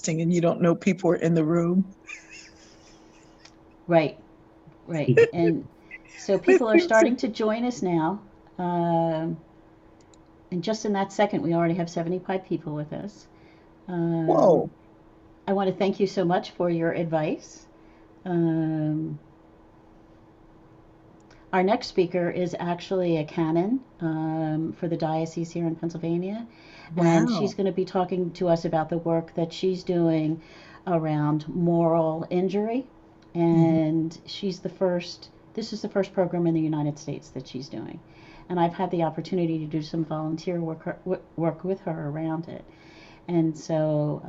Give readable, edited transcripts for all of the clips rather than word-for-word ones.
and you don't know people are in the room. Right, right. And so people are starting to join us now. Um, and just in that second, we already have 75 people with us. Um, Whoa. I want to thank you so much for your advice. Um, our next speaker is actually a canon for the diocese here in Pennsylvania, and she's Wow. going to be talking to us about the work that she's doing around moral injury. Hmm. And she's the first, this is the first program in the United States that she's doing. And I've had the opportunity to do some volunteer work with her around it. And so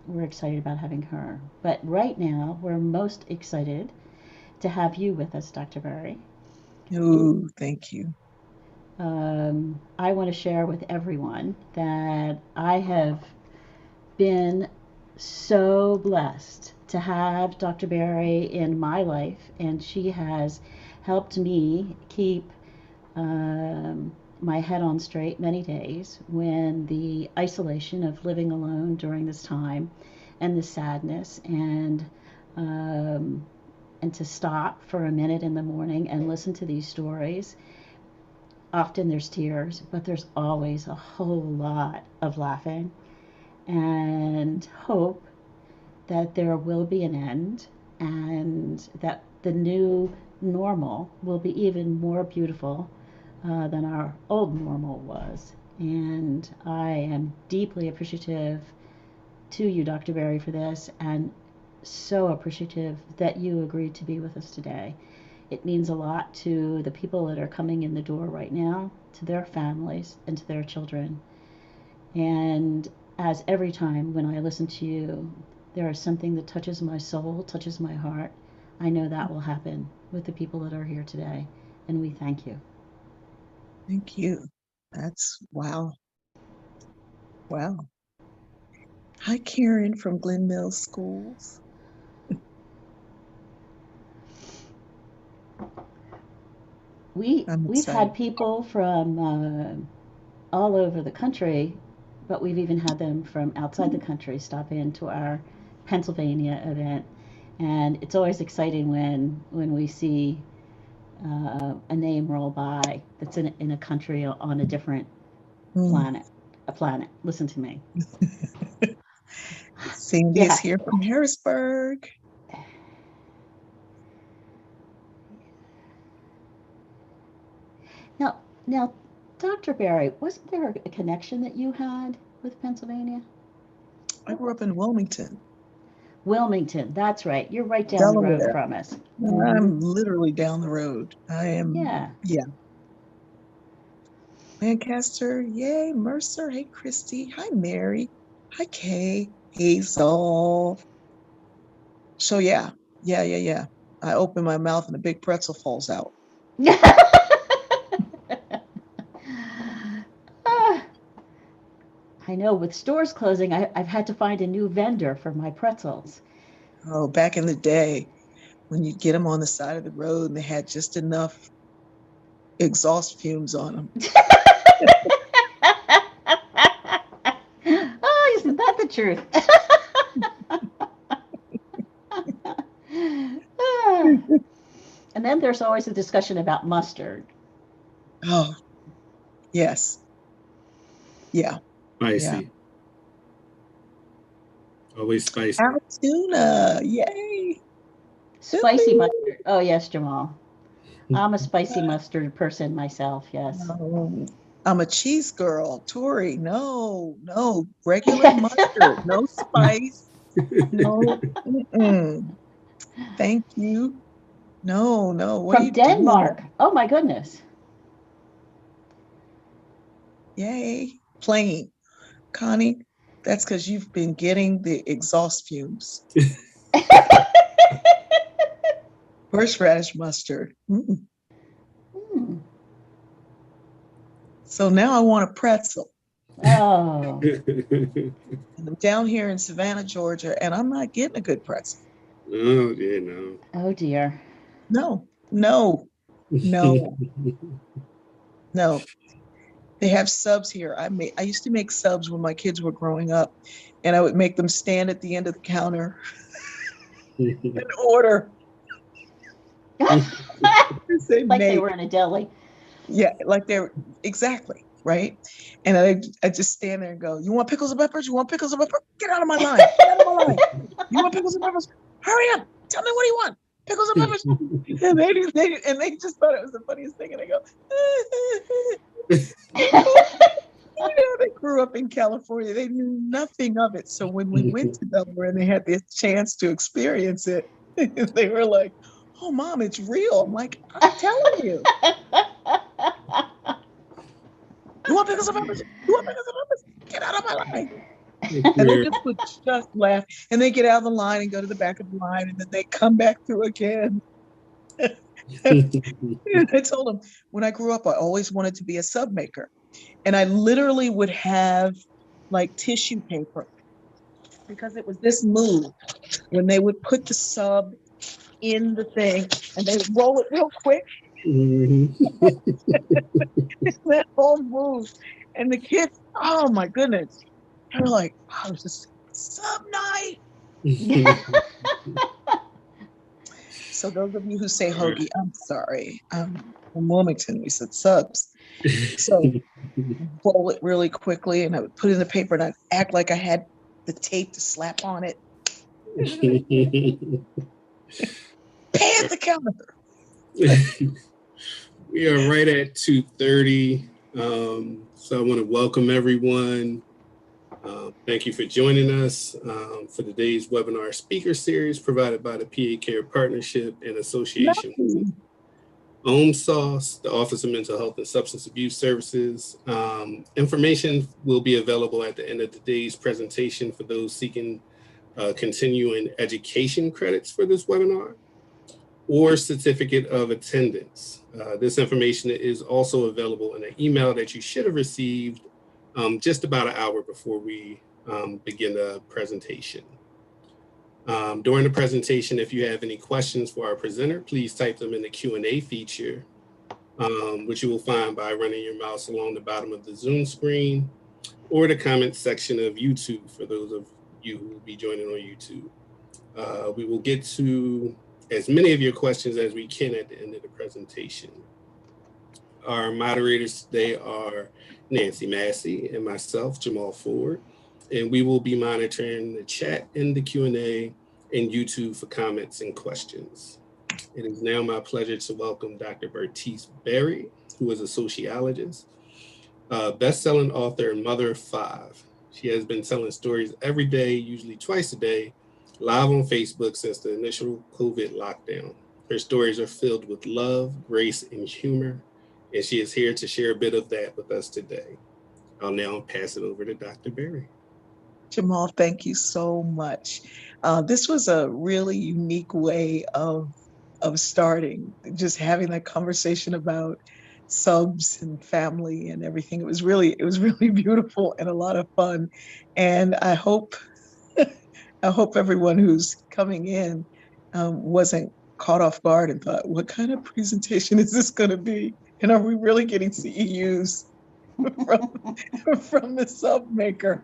we're excited about having her. But right now, we're most excited to have you with us, Dr. Berry. Ooh, thank you. I want to share with everyone that I have been so blessed to have Dr. Berry in my life, and she has helped me keep my head on straight many days when the isolation of living alone during this time and the sadness um, and to stop for a minute in the morning and listen to these stories. Often there's tears, but there's always a whole lot of laughing and hope that there will be an end and that the new normal will be even more beautiful than our old normal was. And I am deeply appreciative to you, Dr. Berry, for this, and so appreciative that you agreed to be with us today. It means a lot to the people that are coming in the door right now, to their families, and to their children. And as every time when I listen to you, there is something that touches my soul, touches my heart. I know that will happen with the people that are here today. And we thank you. Thank you. That's wow. Wow. Hi, Karen from Glen Mills Schools. I'm We've had excited. people from all over the country, but we've even had them from outside the country stop into our Pennsylvania event. And it's always exciting when we see a name roll by that's in a country on a different Mm. planet. A planet. Listen to me. Cindy is Yeah. here from Harrisburg. Now, now, Dr. Barry, wasn't there a connection that you had with Pennsylvania? I grew up in Wilmington, Wilmington. That's right. You're right down the road Delaware. from us. Mm-hmm. I'm literally down the road. I am, Yeah. yeah. Lancaster, yay. Mercer, hey, Christy. Hi, Mary. Hi, Kay. Hazel. So, yeah, yeah. I open my mouth and a big pretzel falls out. Ah, I know with stores closing, I've had to find a new vendor for my pretzels. Oh, back in the day when you'd get them on the side of the road and they had just enough exhaust fumes on them. Oh, isn't that the truth? Ah, and then there's always a discussion about mustard. Oh, yes. Yeah, yeah. Spicy. Always spicy. Altoona, yay. Spicy Billy. mustard. Oh, yes, Jamal. I'm a spicy mustard person myself, yes. No, I'm a cheese girl. Tori, no, regular mustard, no spice, no. Mm-mm. Thank you. No, what are From you doing? Denmark. Oh, my goodness. Yay, plain. Connie, that's because you've been getting the exhaust fumes. Horseradish mustard. Mm. Hmm. So now I want a pretzel. Oh, And I'm down here in Savannah, Georgia, and I'm not getting a good pretzel. Oh, yeah, no. oh dear. No, no, no, no. They have subs here. I used to make subs when my kids were growing up, and I would make them stand at the end of the counter and order. Say, Like they Nate, were in a deli. yeah, like they're exactly right. And I just stand there and go, "You want pickles and peppers? You want pickles and peppers? Get out of my line! Get out of my line! You want pickles and peppers? Hurry up! Tell me what do you want? Pickles and peppers?" And they just thought it was the funniest thing. And I go, they grew up in California. They knew nothing of it. So when we went to Delaware and they had this chance to experience it, they were like, "Oh, Mom, it's real." I'm like, "I'm telling you. You want pickles and peppers? You want pickles and peppers? Get out of my line." And they just would just laugh. And they get out of the line and go to the back of the line, and then they come back through again. I told them when I grew up, I always wanted to be a sub maker. And I literally would have like tissue paper because it was this move when they would put the sub in the thing and they would roll it real quick. That whole move. And the kids, oh my goodness. They were like, "Oh, it's just sub night." So those of you who say hoagie, I'm sorry. From Wilmington, we said subs. So roll it really quickly and I would put it in the paper and I'd act like I had the tape to slap on it. Pay at the counter. We are right at 2:30. So I want to welcome everyone. Thank you for joining us for today's webinar speaker series provided by the PA Care Partnership in association with SAMHSA, the Office of Mental Health and Substance Abuse Services. Information will be available at the end of today's presentation for those seeking continuing education credits for this webinar or certificate of attendance. This information is also available in an email that you should have received just about an hour before we begin the presentation. During the presentation, if you have any questions for our presenter, please type them in the Q&A feature, which you will find by running your mouse along the bottom of the Zoom screen or the comment section of YouTube for those of you who will be joining on YouTube. We will get to as many of your questions as we can at the end of the presentation. Our moderators today are Nancy Massey and myself, Jamal Ford, and we will be monitoring the chat and the Q&A and YouTube for comments and questions. It is now my pleasure to welcome Dr. Bertice Berry, who is a sociologist, best-selling author and mother of 5. She has been telling stories every day, usually twice a day, live on Facebook since the initial COVID lockdown. Her stories are filled with love, grace, and humor, and she is here to share a bit of that with us today. I'll now pass it over to Dr. Berry. Jamal, thank you so much. This was a really unique way of starting, just having that conversation about subs and family and everything. It was really beautiful and a lot of fun. And I hope everyone who's coming in wasn't caught off guard and thought, "What kind of presentation is this going to be? And are we really getting CEUs from the sub maker?"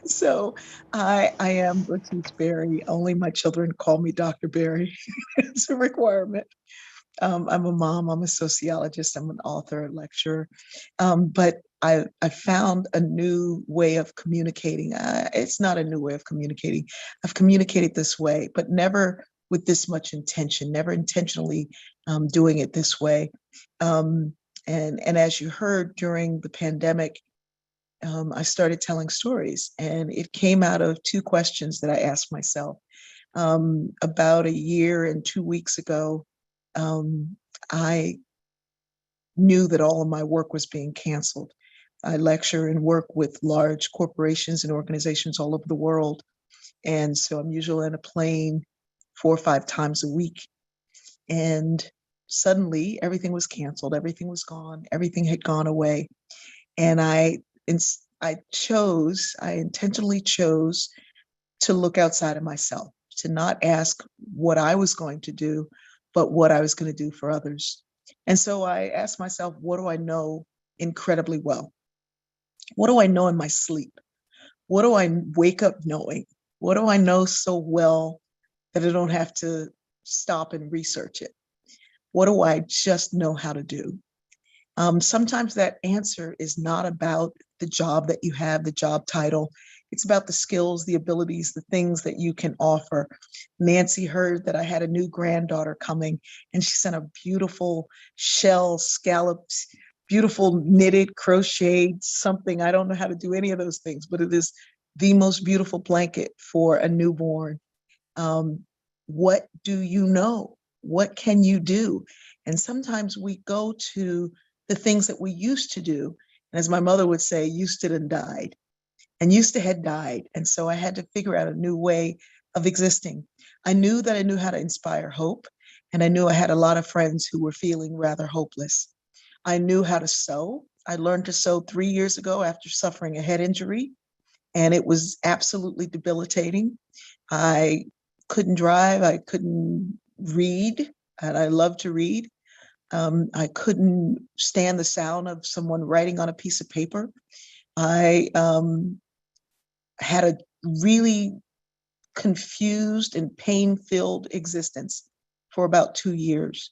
So I am Bertice Berry. Only my children call me Dr. Berry. It's a requirement. I'm a mom, I'm a sociologist, I'm an author, a lecturer. But I found a new way of communicating. It's not a new way of communicating. I've communicated this way, but never with this much intention, never intentionally doing it this way. And as you heard during the pandemic, I started telling stories, and it came out of 2 questions that I asked myself. About a year and 2 weeks ago, I knew that all of my work was being canceled. I lecture and work with large corporations and organizations all over the world. And so I'm usually on a plane 4 or 5 times a week. And suddenly everything was canceled, everything was gone, everything had gone away. And I intentionally chose to look outside of myself, to not ask what I was going to do, but what I was going to do for others. And so I asked myself, what do I know incredibly well? What do I know in my sleep? What do I wake up knowing? What do I know so well that I don't have to stop and research it? What do I just know how to do? Sometimes that answer is not about the job that you have, the job title. It's about the skills, the abilities, the things that you can offer. Nancy heard that I had a new granddaughter coming, and she sent a beautiful shell, scalloped, beautiful knitted, crocheted something. I don't know how to do any of those things, but it is the most beautiful blanket for a newborn. What do you know? What can you do? And sometimes we go to the things that we used to do. And as my mother would say, used to and died, and used to had died. And so I had to figure out a new way of existing. I knew that I knew how to inspire hope. And I knew I had a lot of friends who were feeling rather hopeless. I knew how to sew. I learned to sew 3 years ago after suffering a head injury, and it was absolutely debilitating. I couldn't drive. I couldn't read, and I love to read. I couldn't stand the sound of someone writing on a piece of paper. I had a really confused and pain-filled existence for about 2 years.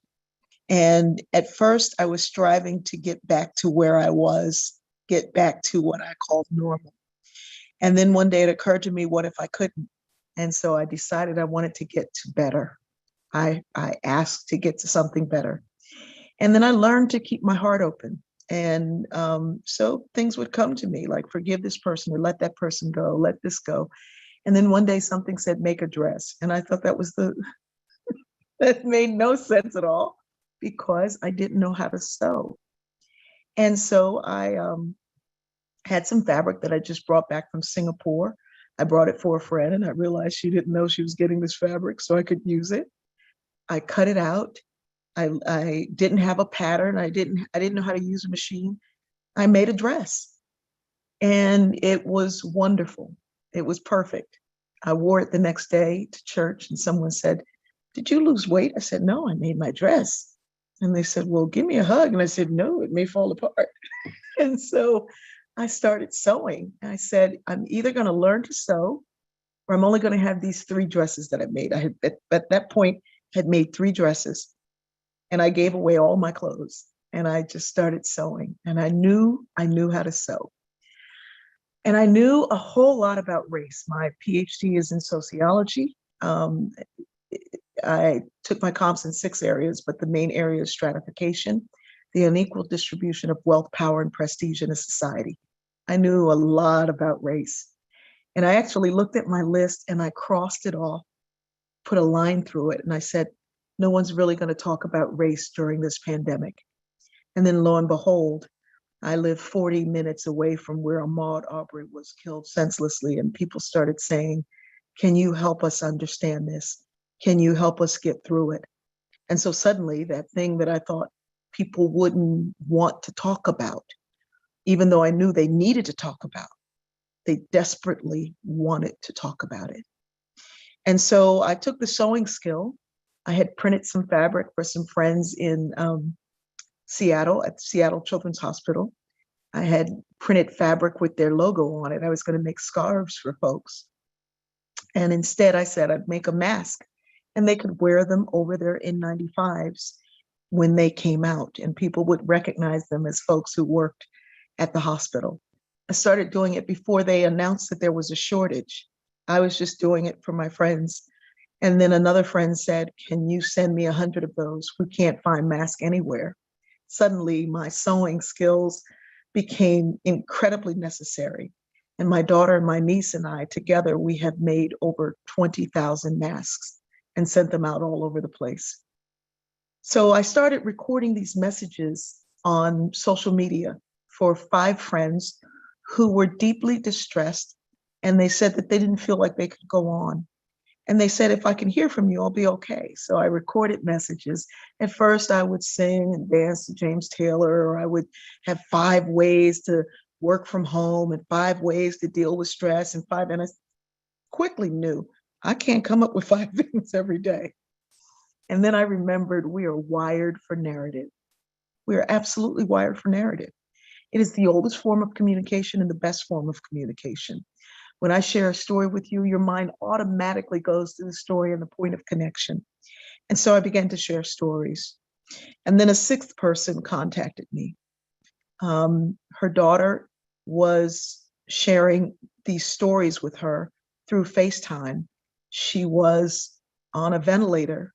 And at first, I was striving to get back to where I was, get back to what I called normal. And then one day it occurred to me, what if I couldn't? And so I decided I wanted to get to better. I asked to get to something better. And then I learned to keep my heart open. And so things would come to me like, forgive this person, or let that person go, let this go. And then one day something said, make a dress. And I thought that made no sense at all, because I didn't know how to sew. And so I had some fabric that I just brought back from Singapore. I brought it for a friend, and I realized she didn't know she was getting this fabric, so I could use it. I cut it out. I didn't have a pattern. I didn't know how to use a machine. I made a dress, and it was wonderful. It was perfect. I wore it the next day to church, and someone said, "Did you lose weight?" I said, "No, I made my dress." And they said, "Well, give me a hug." And I said, "No, it may fall apart." And so I started sewing. I said, I'm either going to learn to sew, or I'm only going to have these 3 dresses that I made. I had at that point had made 3 dresses, and I gave away all my clothes, and I just started sewing. And I knew how to sew. And I knew a whole lot about race. My Ph.D. is in sociology. I took my comps in 6 areas, but the main area is stratification, the unequal distribution of wealth, power, and prestige in a society. I knew a lot about race. And I actually looked at my list and I crossed it off, put a line through it, and I said, no one's really going to talk about race during this pandemic. And then lo and behold, I live 40 minutes away from where Ahmaud Arbery was killed senselessly, and people started saying, can you help us understand this? Can you help us get through it? And so suddenly that thing that I thought people wouldn't want to talk about, even though I knew they needed to talk about, they desperately wanted to talk about it. And so I took the sewing skill. I had printed some fabric for some friends in Seattle at Seattle Children's Hospital. I had printed fabric with their logo on it. I was going to make scarves for folks. And instead I said I'd make a mask, and they could wear them over their N95s when they came out, and people would recognize them as folks who worked at the hospital. I started doing it before they announced that there was a shortage. I was just doing it for my friends. And then another friend said, can you send me 100 of those? We can't find masks anywhere. Suddenly my sewing skills became incredibly necessary. And my daughter and my niece and I together, we have made over 20,000 masks and sent them out all over the place. So I started recording these messages on social media for 5 friends who were deeply distressed. And they said that they didn't feel like they could go on. And they said, if I can hear from you, I'll be okay. So I recorded messages. At first, I would sing and dance to James Taylor, or I would have 5 ways to work from home and 5 ways to deal with stress and I quickly knew I can't come up with 5 things every day. And then I remembered we are wired for narrative. We are absolutely wired for narrative. It is the oldest form of communication and the best form of communication. When I share a story with you, your mind automatically goes to the story and the point of connection. And so I began to share stories. And then a sixth person contacted me. Her daughter was sharing these stories with her through FaceTime. She was on a ventilator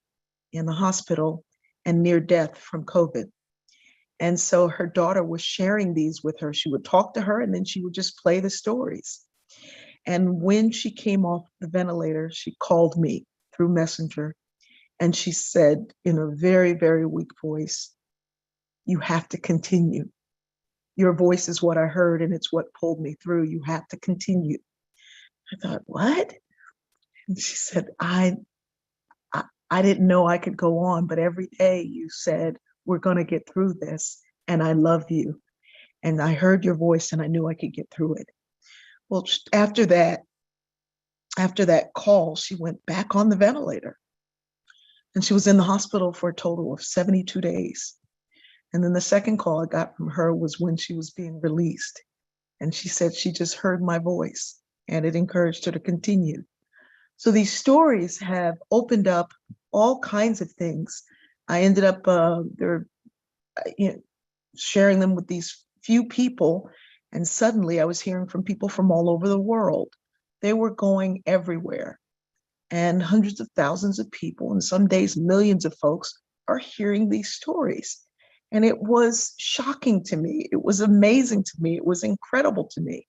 in the hospital and near death from COVID. And so her daughter was sharing these with her. She would talk to her and then she would just play the stories. And when she came off the ventilator, she called me through Messenger and she said in a very, very weak voice, "You have to continue. Your voice is what I heard and it's what pulled me through. You have to continue." I thought, what? And she said, I didn't know I could go on, but every day you said, we're going to get through this. And I love you. And I heard your voice and I knew I could get through it. Well, after that call, she went back on the ventilator and she was in the hospital for a total of 72 days. And then the second call I got from her was when she was being released. And she said she just heard my voice and it encouraged her to continue. So these stories have opened up all kinds of things. I ended up sharing them with these few people, and suddenly I was hearing from people from all over the world. They were going everywhere, and hundreds of thousands of people, and some days millions of folks, are hearing these stories. And it was shocking to me. It was amazing to me. It was incredible to me.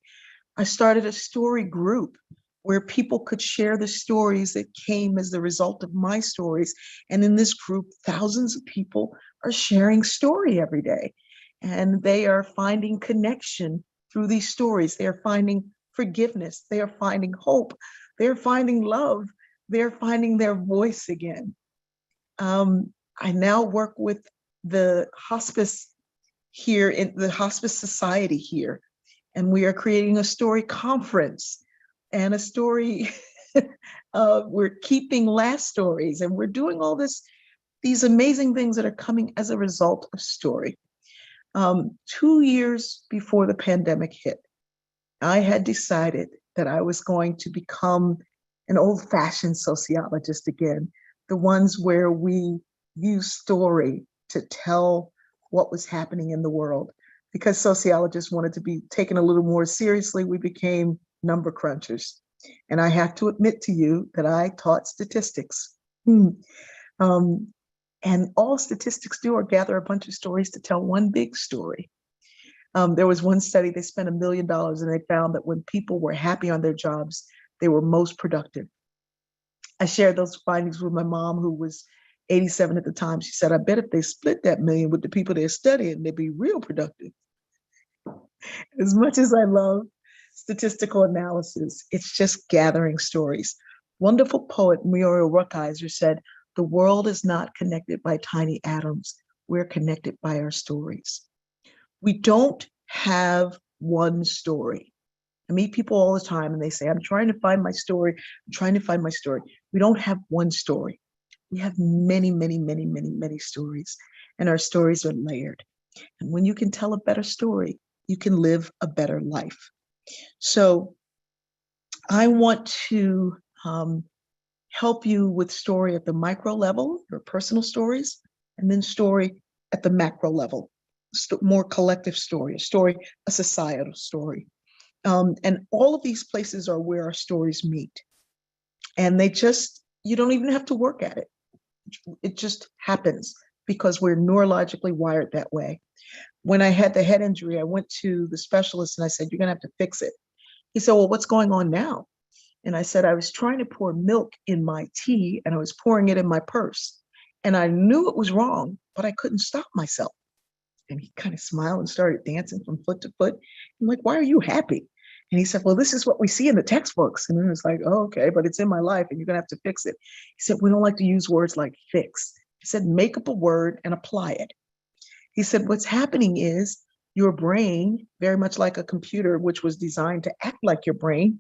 I started a story group where people could share the stories that came as the result of my stories. And in this group, thousands of people are sharing story every day. And they are finding connection through these stories. They are finding forgiveness. They are finding hope. They're finding love. They're finding their voice again. I now work with the hospice here in the Hospice Society here, and we are creating a story conference and a story. We're keeping last stories, and we're doing all these amazing things that are coming as a result of story. 2 years before the pandemic hit, I had decided that I was going to become an old-fashioned sociologist again, the ones where we use story to tell what was happening in the world. Because sociologists wanted to be taken a little more seriously, we became number crunchers. And I have to admit to you that I taught statistics. And all statistics do are gather a bunch of stories to tell one big story. There was one study, they spent $1 million and they found that when people were happy on their jobs, they were most productive. I shared those findings with my mom, who was 87 at the time. She said, I bet if they split that million with the people they're studying, they'd be real productive. As much as I love statistical analysis, it's just gathering stories. Wonderful poet Muriel Rukeyser said, the world is not connected by tiny atoms. We're connected by our stories. We don't have one story. I meet people all the time and they say, I'm trying to find my story. I'm trying to find my story. We don't have one story. We have many, many, many, many, many stories, and our stories are layered. And when you can tell a better story, you can live a better life. So I want to help you with story at the micro level, your personal stories, and then story at the macro level, more collective story, a societal story. And all of these places are where our stories meet. And you don't even have to work at it. It just happens because we're neurologically wired that way. When I had the head injury, I went to the specialist and I said, you're going to have to fix it. He said, well, what's going on now? And I said, I was trying to pour milk in my tea and I was pouring it in my purse. And I knew it was wrong, but I couldn't stop myself. And he kind of smiled and started dancing from foot to foot. I'm like, why are you happy? And he said, well, this is what we see in the textbooks. And I was like, oh, okay, but it's in my life and you're going to have to fix it. He said, we don't like to use words like fix. He said, make up a word and apply it. He said, what's happening is your brain, very much like a computer, which was designed to act like your brain,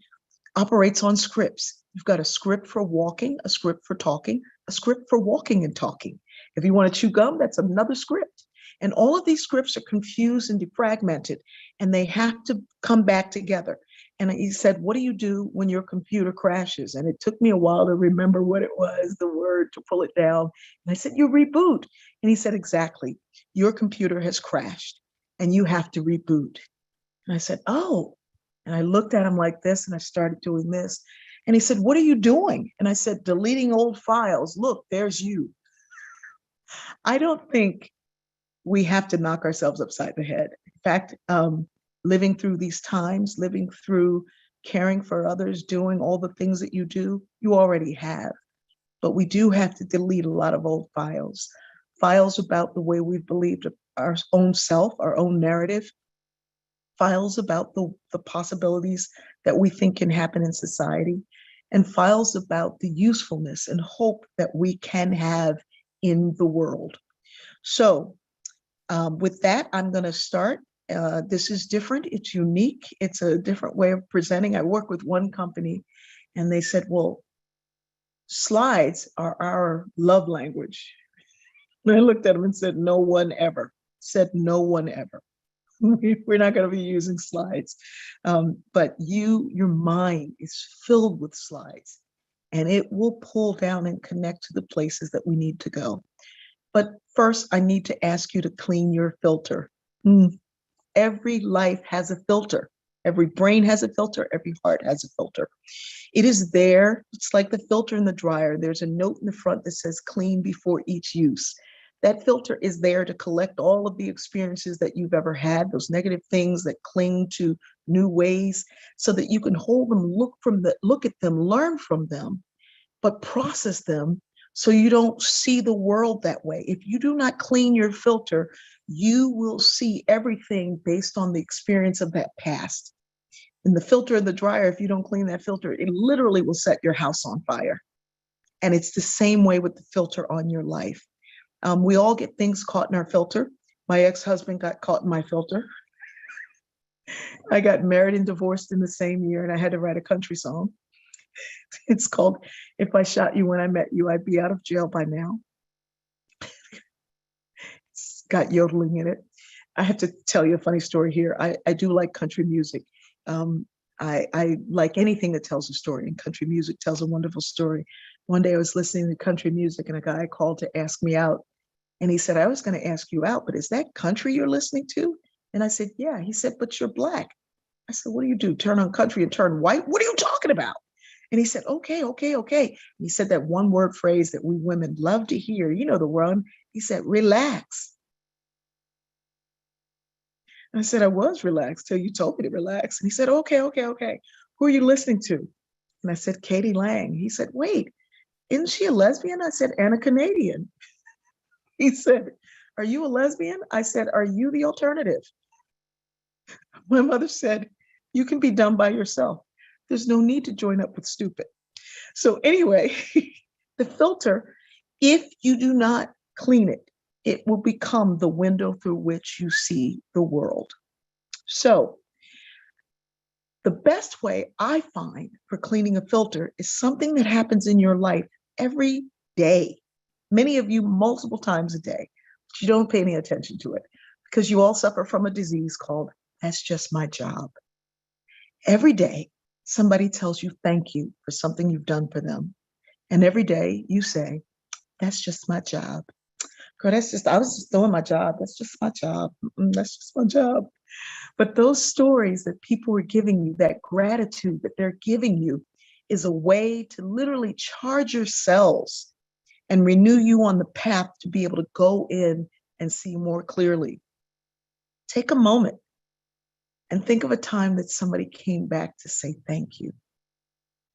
operates on scripts. You've got a script for walking, a script for talking, a script for walking and talking. If you want to chew gum, that's another script. And all of these scripts are confused and defragmented, and they have to come back together. And he said, what do you do when your computer crashes? And it took me a while to remember what it was, the word to pull it down. And I said, you reboot. And he said, exactly. Your computer has crashed and you have to reboot. And I said, oh. And I looked at him like this and I started doing this. And he said, what are you doing? And I said, deleting old files. Look, there's you. I don't think we have to knock ourselves upside the head. In fact, living through these times, living through caring for others, doing all the things that you do, you already have. But we do have to delete a lot of old files, files about the way we've believed our own self, our own narrative, files about the possibilities that we think can happen in society, and files about the usefulness and hope that we can have in the world. So with that, I'm going to start. This is different. It's unique. It's a different way of presenting. I work with one company and they said, well, slides are our love language. And I looked at them and said, no one ever. Said no one ever. We're not going to be using slides. But your mind is filled with slides and it will pull down and connect to the places that we need to go. But first, I need to ask you to clean your filter. Every life has a filter. Every brain has a filter. Every heart has a filter. It is there. It's like the filter in the dryer. There's a note in the front that says clean before each use. That filter is there to collect all of the experiences that you've ever had, those negative things that cling to new ways, so that you can hold them, look at them, learn from them, but process them so you don't see the world that way. If you do not clean your filter, you will see everything based on the experience of that past. And the filter in the dryer, if you don't clean that filter, it literally will set your house on fire. And it's the same way with the filter on your life. We all get things caught in our filter. My ex-husband got caught in my filter. I got married and divorced in the same year, and I had to write a country song. It's called If I Shot You When I Met You, I'd Be Out of Jail by Now. It's got yodeling in it. I have to tell you a funny story here. I do like country music. I like anything that tells a story, and country music tells a wonderful story. One day I was listening to country music and a guy called to ask me out. And he said, I was going to ask you out, but is that country you're listening to? And I said, yeah. He said, but you're Black. I said, what do you do? Turn on country and turn white? What are you talking about? And he said, okay. And he said that one word phrase that we women love to hear. You know the one. He said, relax. And I said, I was relaxed till you told me to relax. And he said, okay. Who are you listening to? And I said, Katie Lang. He said, wait, isn't she a lesbian? I said, and a Canadian. He said, are you a lesbian? I said, are you the alternative? My mother said, you can be dumb by yourself. There's no need to join up with stupid. So anyway, the filter, if you do not clean it, it will become the window through which you see the world. So the best way I find for cleaning a filter is something that happens in your life every day. Many of you multiple times a day, but you don't pay any attention to it because you all suffer from a disease called that's just my job. Every day, somebody tells you thank you for something you've done for them. And every day you say, that's just my job. Girl, I was just doing my job. That's just my job. That's just my job. But those stories that people are giving you, that gratitude that they're giving you, is a way to literally charge your cells and renew you on the path to be able to go in and see more clearly. Take a moment and think of a time that somebody came back to say thank you.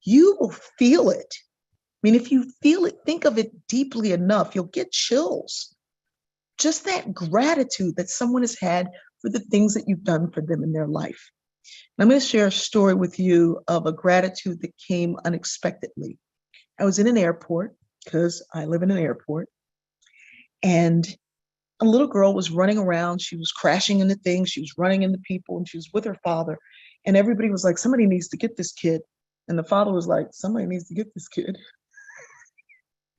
You will feel it. I mean, if you feel it, think of it deeply enough, you'll get chills. Just that gratitude that someone has had for the things that you've done for them in their life. And I'm going to share a story with you of a gratitude that came unexpectedly. I was in an airport, because I live in an airport, and a little girl was running around. She was crashing into things. She was running into people, and she was with her father. And everybody was like, somebody needs to get this kid. And the father was like, somebody needs to get this kid.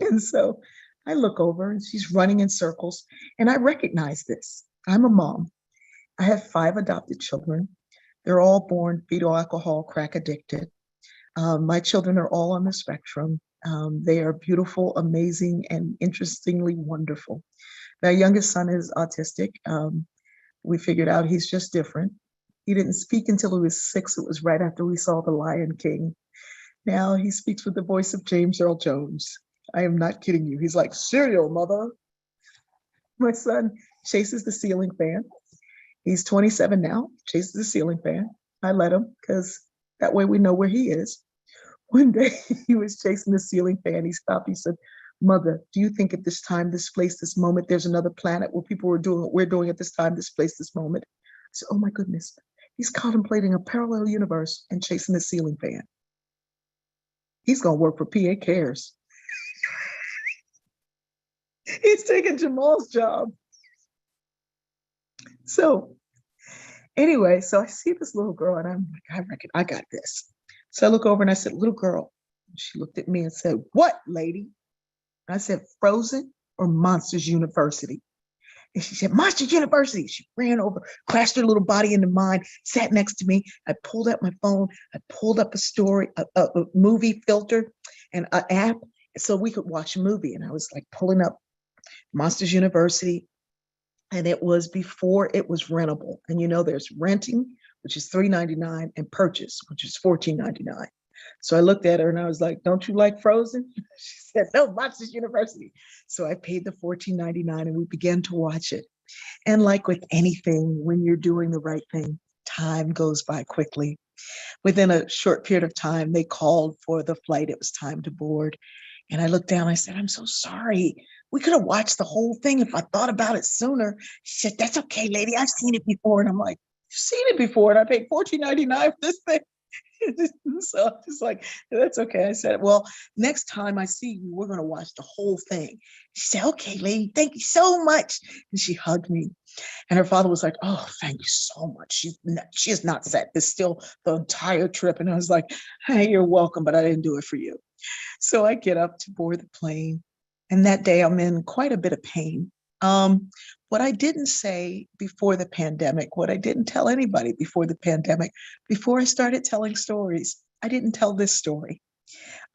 And so I look over and she's running in circles. And I recognize this. I'm a mom. I have 5 adopted children. They're all born fetal alcohol crack addicted. My children are all on the spectrum. They are beautiful, amazing, and interestingly wonderful. My youngest son is autistic. We figured out he's just different. He didn't speak until he was 6. It was right after we saw The Lion King. Now he speaks with the voice of James Earl Jones. I am not kidding you. He's like, cereal, mother. My son chases the ceiling fan. He's 27 now, chases the ceiling fan. I let him because that way we know where he is. One day he was chasing the ceiling fan. He stopped. He said, Mother, do you think at this time, this place, this moment, there's another planet where people are doing what we're doing at this time, this place, this moment? I said, oh my goodness. He's contemplating a parallel universe and chasing the ceiling fan. He's going to work for PA Cares. He's taking Jamal's job. So anyway, so I see this little girl and I'm like, I reckon I got this. So I look over and I said, little girl. She looked at me and said, what, lady? And I said, Frozen or Monsters University? And she said, Monsters University. She ran over, crashed her little body into mine, sat next to me. I pulled up my phone. I pulled up a story, a movie filter and an app so we could watch a movie. And I was like pulling up Monsters University. And it was before it was rentable. And you know, there's renting, which is $3.99, and purchase, which is $14.99. So I looked at her and I was like, don't you like Frozen? She said, no, Monsters University. So I paid the $14.99 and we began to watch it. And like with anything, when you're doing the right thing, time goes by quickly. Within a short period of time, they called for the flight. It was time to board. And I looked down, I said, I'm so sorry. We could have watched the whole thing if I thought about it sooner. She said, that's okay, lady. I've seen it before. And I'm like, you've seen it before. And I paid $14.99 for this thing. So I'm just like, that's okay. I said, well, next time I see you, we're going to watch the whole thing. She said, okay, lady, thank you so much. And she hugged me. And her father was like, oh, thank you so much. She is not sad. It's still the entire trip. And I was like, hey, you're welcome, but I didn't do it for you. So I get up to board the plane. And that day I'm in quite a bit of pain. What I didn't say before the pandemic, what I didn't tell anybody before the pandemic, before I started telling stories, I didn't tell this story.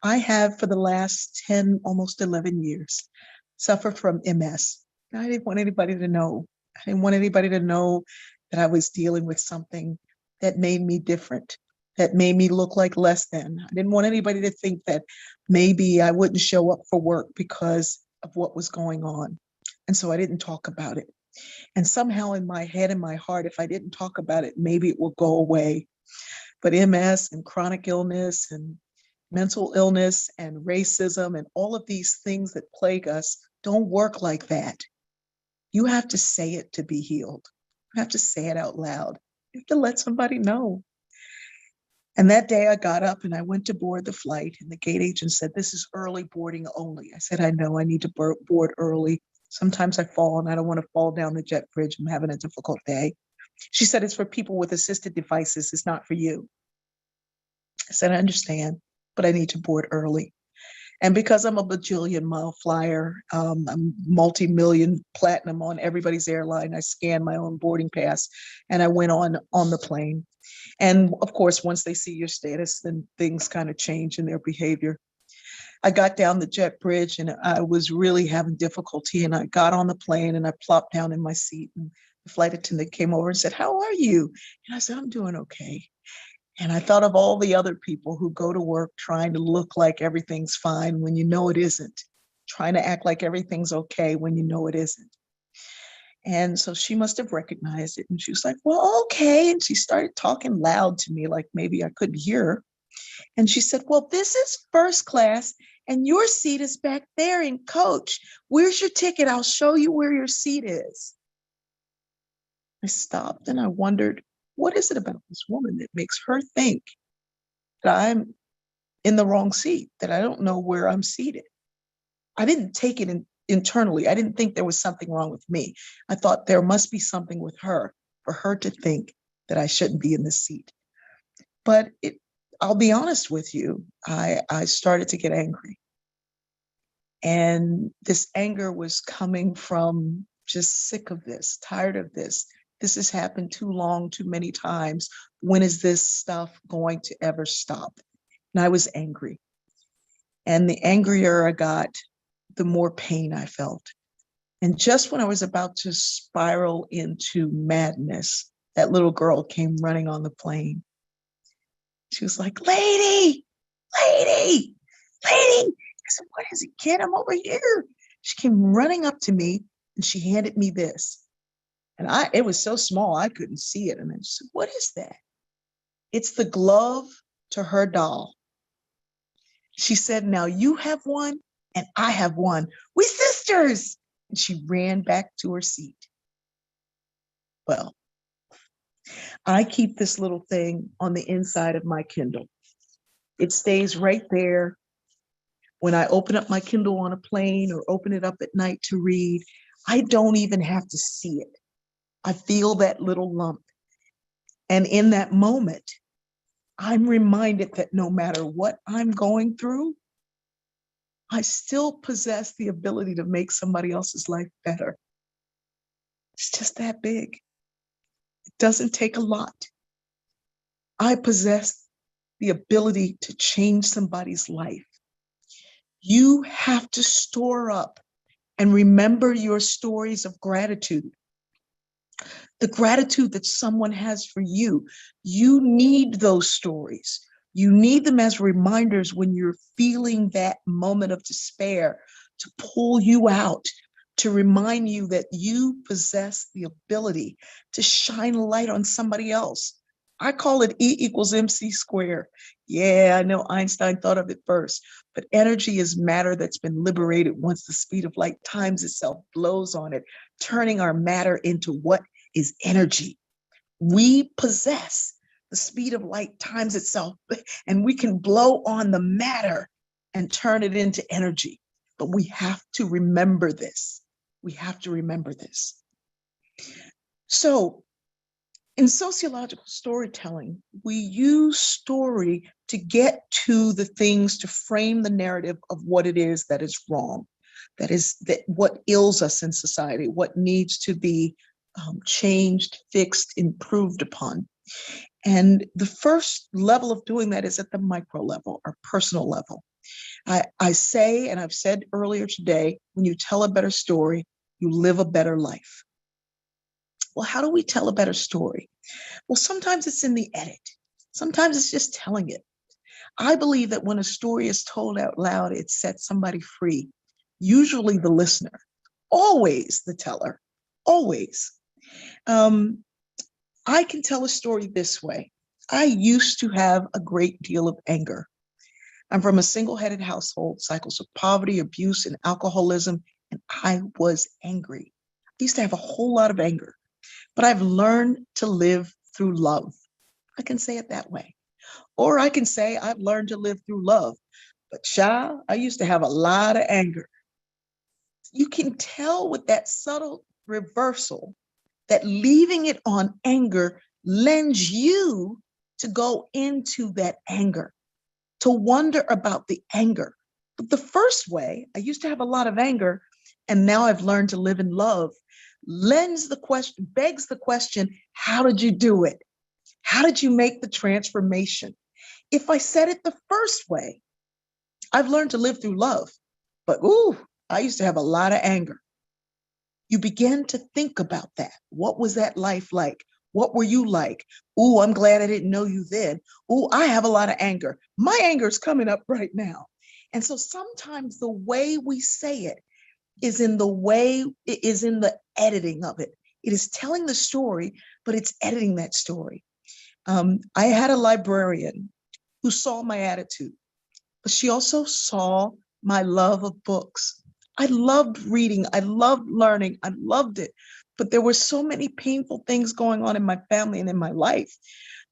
I have for the last 10, almost 11 years, suffered from MS. I didn't want anybody to know. I didn't want anybody to know that I was dealing with something that made me different, that made me look like less than. I didn't want anybody to think that maybe I wouldn't show up for work because of what was going on. And so I didn't talk about it. And somehow in my head and my heart, if I didn't talk about it, maybe it will go away. But MS and chronic illness and mental illness and racism and all of these things that plague us don't work like that. You have to say it to be healed. You have to say it out loud. You have to let somebody know. And that day I got up and I went to board the flight, and the gate agent said, this is early boarding only. I said, I know, I need to board early. Sometimes I fall and I don't want to fall down the jet bridge. I'm having a difficult day. She said, it's for people with assisted devices. It's not for you. I said, I understand, but I need to board early. And because I'm a bajillion mile flyer, I'm multi-million platinum on everybody's airline, I scanned my own boarding pass and I went on the plane. And of course, once they see your status, then things kind of change in their behavior. I got down the jet bridge and I was really having difficulty. And I got on the plane and I plopped down in my seat. And the flight attendant came over and said, how are you? And I said, I'm doing okay. And I thought of all the other people who go to work trying to look like everything's fine when you know it isn't, trying to act like everything's okay when you know it isn't. And so she must have recognized it. And she was like, well, okay. And she started talking loud to me, like maybe I couldn't hear her. And she said, well, this is first class and your seat is back there in coach. Where's your ticket? I'll show you where your seat is. I stopped and I wondered, what is it about this woman that makes her think that I'm in the wrong seat, that I don't know where I'm seated? I didn't take it internally. I didn't think there was something wrong with me. I thought there must be something with her for her to think that I shouldn't be in this seat. But I'll be honest with you, I started to get angry. And this anger was coming from just sick of this, tired of this, This has happened too long, too many times. When is this stuff going to ever stop? And I was angry. And the angrier I got, the more pain I felt. And just when I was about to spiral into madness, that little girl came running on the plane. She was like, lady, lady, lady. I said, what is it, kid? I'm over here. She came running up to me and she handed me this. And it was so small, I couldn't see it. And I said, what is that? It's the glove to her doll. She said, now you have one and I have one. We sisters. And she ran back to her seat. Well, I keep this little thing on the inside of my Kindle. It stays right there. When I open up my Kindle on a plane or open it up at night to read, I don't even have to see it. I feel that little lump. And in that moment, I'm reminded that no matter what I'm going through, I still possess the ability to make somebody else's life better. It's just that big. It doesn't take a lot. I possess the ability to change somebody's life. You have to store up and remember your stories of gratitude. The gratitude that someone has for you. You need those stories. You need them as reminders when you're feeling that moment of despair to pull you out, to remind you that you possess the ability to shine a light on somebody else. I call it E equals MC squared. Yeah, I know Einstein thought of it first, but energy is matter that's been liberated once the speed of light times itself, blows on it, turning our matter into what is energy. We possess the speed of light times itself, and we can blow on the matter and turn it into energy. But we have to remember this. We have to remember this. So in sociological storytelling, we use story to get to the things to frame the narrative of what it is that is wrong, that what ails us in society, what needs to be changed, fixed, improved upon. And the first level of doing that is at the micro level or personal level. I say, and I've said earlier today, when you tell a better story, you live a better life. Well, how do we tell a better story? Well, sometimes it's in the edit. Sometimes it's just telling it. I believe that when a story is told out loud, it sets somebody free, usually the listener, always the teller, always. I can tell a story this way. I used to have a great deal of anger. I'm from a single-headed household, cycles of poverty, abuse, and alcoholism, and I was angry. I used to have a whole lot of anger, but I've learned to live through love. I can say it that way. Or I can say I've learned to live through love. But child, I used to have a lot of anger. You can tell with that subtle reversal that leaving it on anger lends you to go into that anger, to wonder about the anger. But the first way, I used to have a lot of anger, and now I've learned to live in love, begs the question, how did you do it? How did you make the transformation? If I said it the first way, I've learned to live through love, but I used to have a lot of anger. You begin to think about that. What was that life like? What were you like? I'm glad I didn't know you then. I have a lot of anger. My anger is coming up right now. And so sometimes the way we say it is in the editing of it. It is telling the story, but it's editing that story. I had a librarian who saw my attitude, but she also saw my love of books. I loved reading. I loved learning. I loved it. But there were so many painful things going on in my family and in my life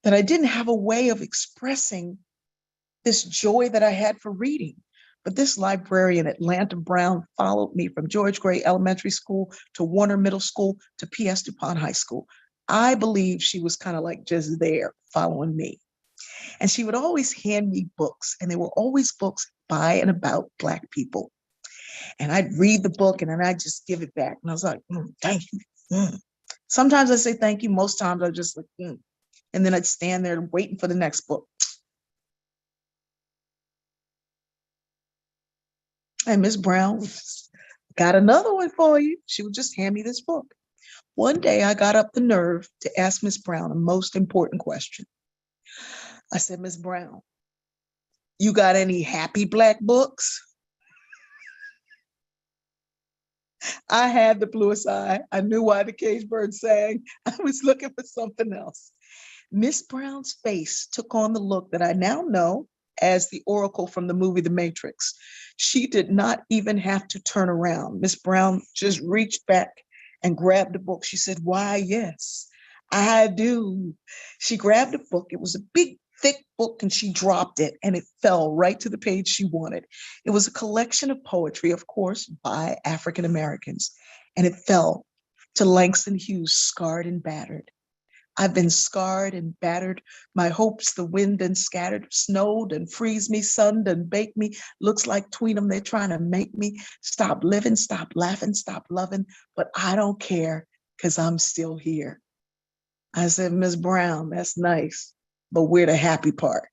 that I didn't have a way of expressing this joy that I had for reading. But this librarian, Atlanta Brown, followed me from George Gray Elementary School to Warner Middle School to P.S. DuPont High School. I believe she was kind of like just there following me. And she would always hand me books, and they were always books by and about Black people. And I'd read the book and then I'd just give it back. And I was like, thank you. Sometimes I say thank you. Most times I just like, and then I'd stand there waiting for the next book. And Miss Brown got another one for you. She would just hand me this book. One day I got up the nerve to ask Miss Brown a most important question. I said, Miss Brown, you got any happy Black books? I had the bluest eye. I knew why the cage bird sang. I was looking for something else. Miss Brown's face took on the look that I now know as the Oracle from the movie The Matrix. She did not even have to turn around. Miss Brown just reached back and grabbed a book. She said, why, yes, I do. She grabbed a book. It was a big, thick book, and she dropped it, and it fell right to the page she wanted. It was a collection of poetry, of course, by African Americans, and it fell to Langston Hughes, Scarred and Battered. I've been scarred and battered. My hopes the wind and scattered, snowed and freeze me, sunned and baked me. Looks like between them they're trying to make me stop living, stop laughing, stop loving. But I don't care because I'm still here. I said, Miss Brown, that's nice, but we're the happy part.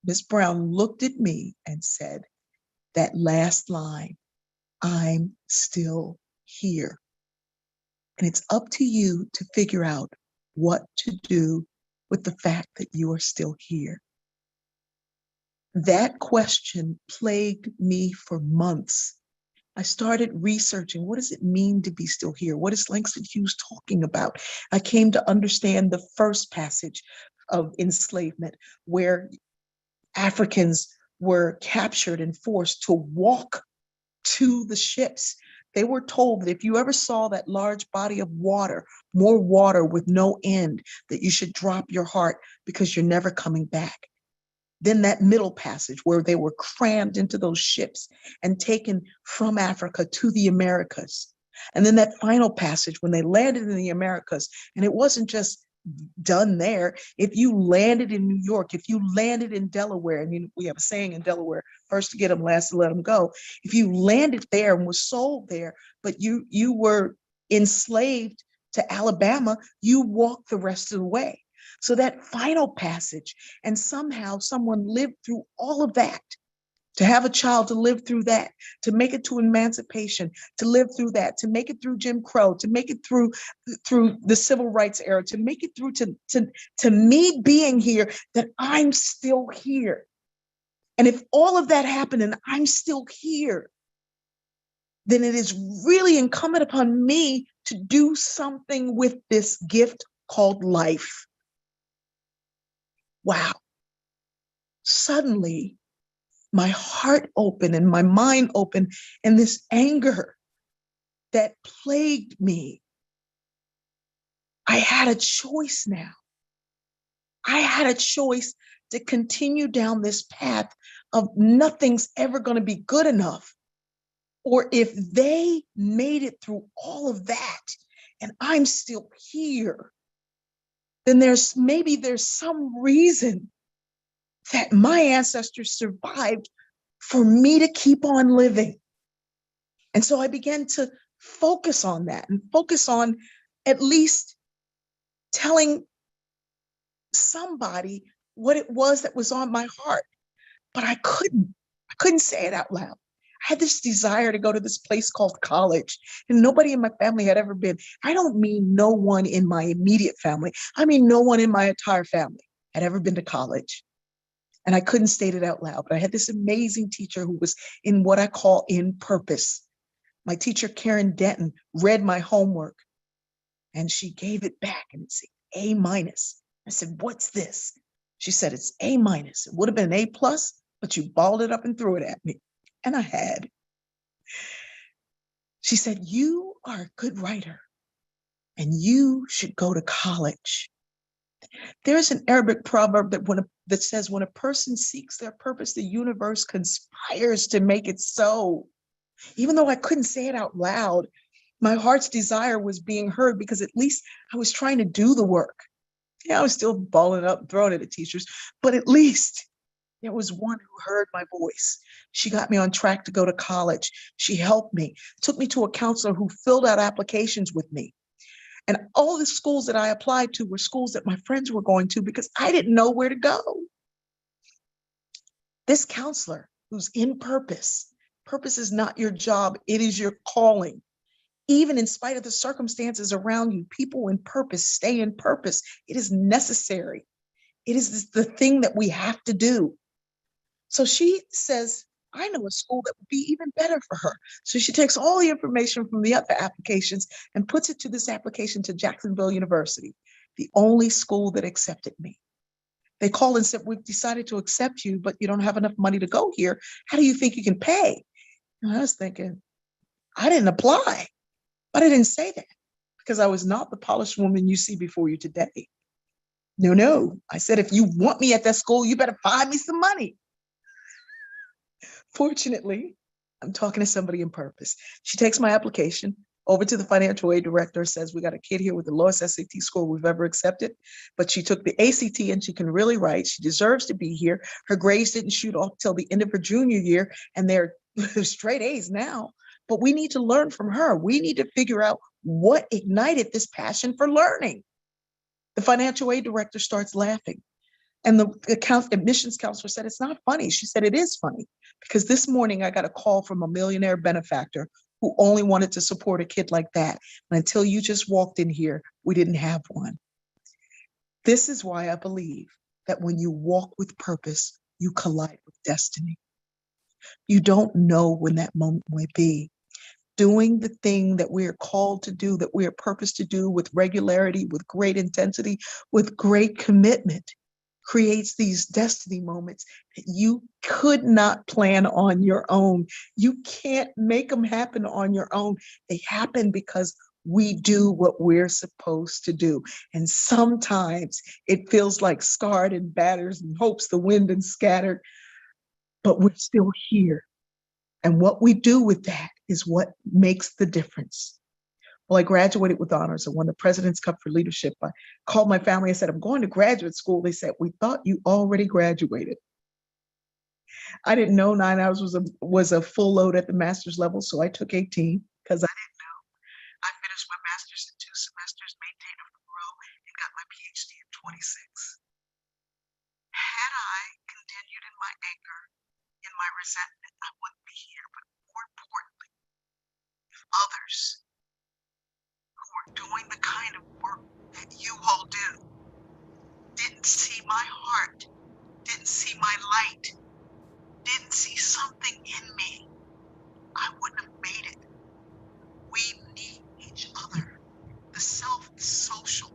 Miss Brown looked at me and said, that last line, I'm still here. And it's up to you to figure out what to do with the fact that you are still here. That question plagued me for months. I started researching, what does it mean to be still here? What is Langston Hughes talking about? I came to understand the first passage of enslavement, where Africans were captured and forced to walk to the ships. They were told that if you ever saw that large body of water, more water with no end, that you should drop your heart because you're never coming back. Then that middle passage where they were crammed into those ships and taken from Africa to the Americas. And then that final passage when they landed in the Americas, and it wasn't just done there. If you landed in New York, if you landed in Delaware, and we have a saying in Delaware, first to get them, last to let them go. If you landed there and was sold there, but you were enslaved to Alabama, you walked the rest of the way. So that final passage, and somehow someone lived through all of that, to have a child to live through that, to make it to emancipation, to live through that, to make it through Jim Crow, to make it through the civil rights era, to make it through to me being here, that I'm still here. And if all of that happened and I'm still here, then it is really incumbent upon me to do something with this gift called life. Wow. Suddenly, my heart opened and my mind opened, and this anger that plagued me, I had a choice now. I had a choice to continue down this path of nothing's ever going to be good enough. Or if they made it through all of that and I'm still here, then there's some reason that my ancestors survived for me to keep on living. And so I began to focus on that and focus on at least telling somebody what it was that was on my heart. But I couldn't say it out loud. I had this desire to go to this place called college, and nobody in my family had ever been. I don't mean no one in my immediate family. I mean no one in my entire family had ever been to college. And I couldn't state it out loud, but I had this amazing teacher who was in what I call in purpose. My teacher, Karen Denton, read my homework and she gave it back and it said A minus. I said, what's this? She said, it's A minus. It would have been an A plus, but you balled it up and threw it at me. And I had. She said, you are a good writer and you should go to college. There's an Arabic proverb that says, when a person seeks their purpose, the universe conspires to make it so. Even though I couldn't say it out loud, my heart's desire was being heard because at least I was trying to do the work. Yeah, I was still balling up and throwing it at teachers, but at least there was one who heard my voice. She got me on track to go to college. She helped me, took me to a counselor who filled out applications with me. And all the schools that I applied to were schools that my friends were going to because I didn't know where to go. This counselor who's in purpose, purpose is not your job, it is your calling. Even in spite of the circumstances around you, people in purpose stay in purpose. It is necessary. It is the thing that we have to do. So she says, I know a school that would be even better for her. So she takes all the information from the other applications and puts it to this application to Jacksonville University, the only school that accepted me. They called and said, we've decided to accept you, but you don't have enough money to go here. How do you think you can pay? And I was thinking, I didn't apply, but I didn't say that because I was not the polished woman you see before you today. No. I said, if you want me at that school, you better find me some money. Fortunately, I'm talking to somebody in purpose. She takes my application over to the financial aid director, says, we got a kid here with the lowest SAT score we've ever accepted, but she took the ACT and she can really write. She deserves to be here. Her grades didn't shoot off till the end of her junior year, and they're straight A's now. But we need to learn from her. We need to figure out what ignited this passion for learning. The financial aid director starts laughing. And the admissions counselor said, it's not funny. She said, it is funny because this morning I got a call from a millionaire benefactor who only wanted to support a kid like that. And until you just walked in here, we didn't have one. This is why I believe that when you walk with purpose, you collide with destiny. You don't know when that moment may be. Doing the thing that we are called to do, that we are purposed to do with regularity, with great intensity, with great commitment, creates these destiny moments that you could not plan on your own. You can't make them happen on your own. They happen because we do what we're supposed to do. And sometimes it feels like scarred and battered and hopes the wind and scattered, but we're still here. And what we do with that is what makes the difference. Well, I graduated with honors. I won the President's Cup for Leadership. I called my family and said, I'm going to graduate school. They said, we thought you already graduated. I didn't know 9 hours was a full load at the master's level, so I took 18 because I didn't know. I finished my master's in 2 semesters, maintained a row, and got my Ph.D. in 26. Had I continued in my anger, in my resentment, I wouldn't be here. But more importantly, if others doing the kind of work that you all do didn't see my heart, didn't see my light, didn't see something in me, I wouldn't have made it. We need each other. The self is social.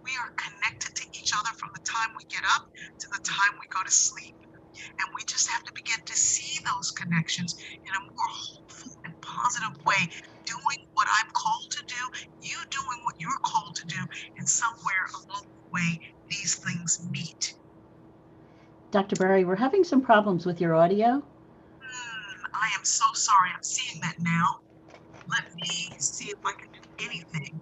We are connected to each other from the time we get up to the time we go to sleep. And we just have to begin to see those connections in a more hopeful and positive way, doing what I'm called to do, you doing what you're called to do, and somewhere along the way, these things meet. Dr. Berry, we're having some problems with your audio. I am so sorry. I'm seeing that now. Let me see if I can do anything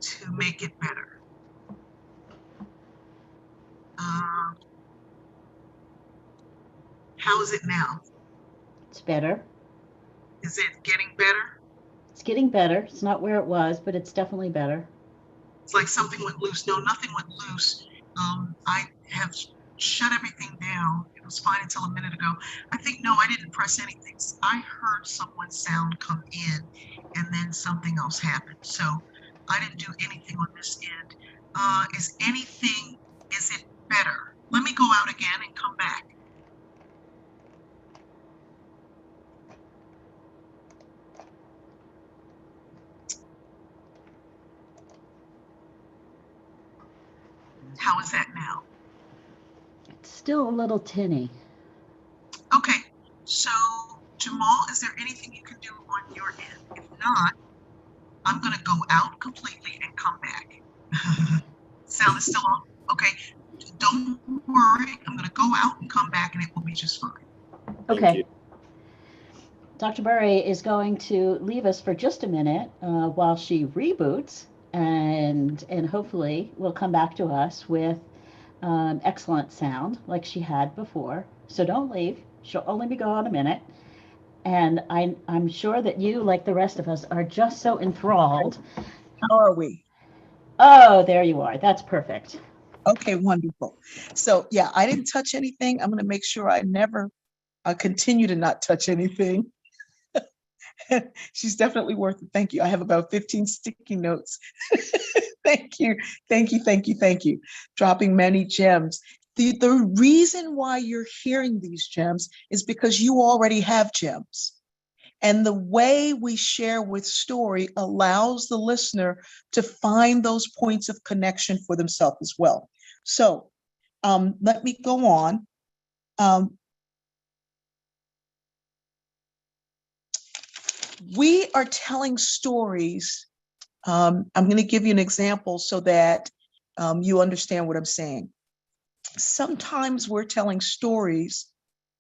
to make it better. How is it now? It's better. Is it getting better? It's getting better. It's not where it was, but it's definitely better. It's like something went loose. No, nothing went loose. I have shut everything down. It was fine until a minute ago. I think, no, I didn't press anything. I heard someone's sound come in and then something else happened. So I didn't do anything on this end. Is it better? Let me go out again and come back. How is that now? It's still a little tinny. Okay, so Jamal, is there anything you can do on your end? If not, I'm going to go out completely and come back. Sound is still on? Okay, don't worry. I'm going to go out and come back and it will be just fine. Okay. Dr. Berry is going to leave us for just a minute while she reboots and hopefully will come back to us with excellent sound like she had before. So don't leave. She'll only be gone a minute. And I'm sure that you, like the rest of us, are just so enthralled. How are we? Oh, there you are. That's perfect. Okay, wonderful. So yeah, I didn't touch anything. I'm going to make sure I never continue to not touch anything. She's definitely worth it. Thank you. I have about 15 sticky notes. Thank you. Thank you. Thank you. Thank you. Dropping many gems. The reason why you're hearing these gems is because you already have gems. And the way we share with story allows the listener to find those points of connection for themselves as well. So let me go on. We are telling stories. I'm going to give you an example so that you understand what I'm saying. Sometimes we're telling stories,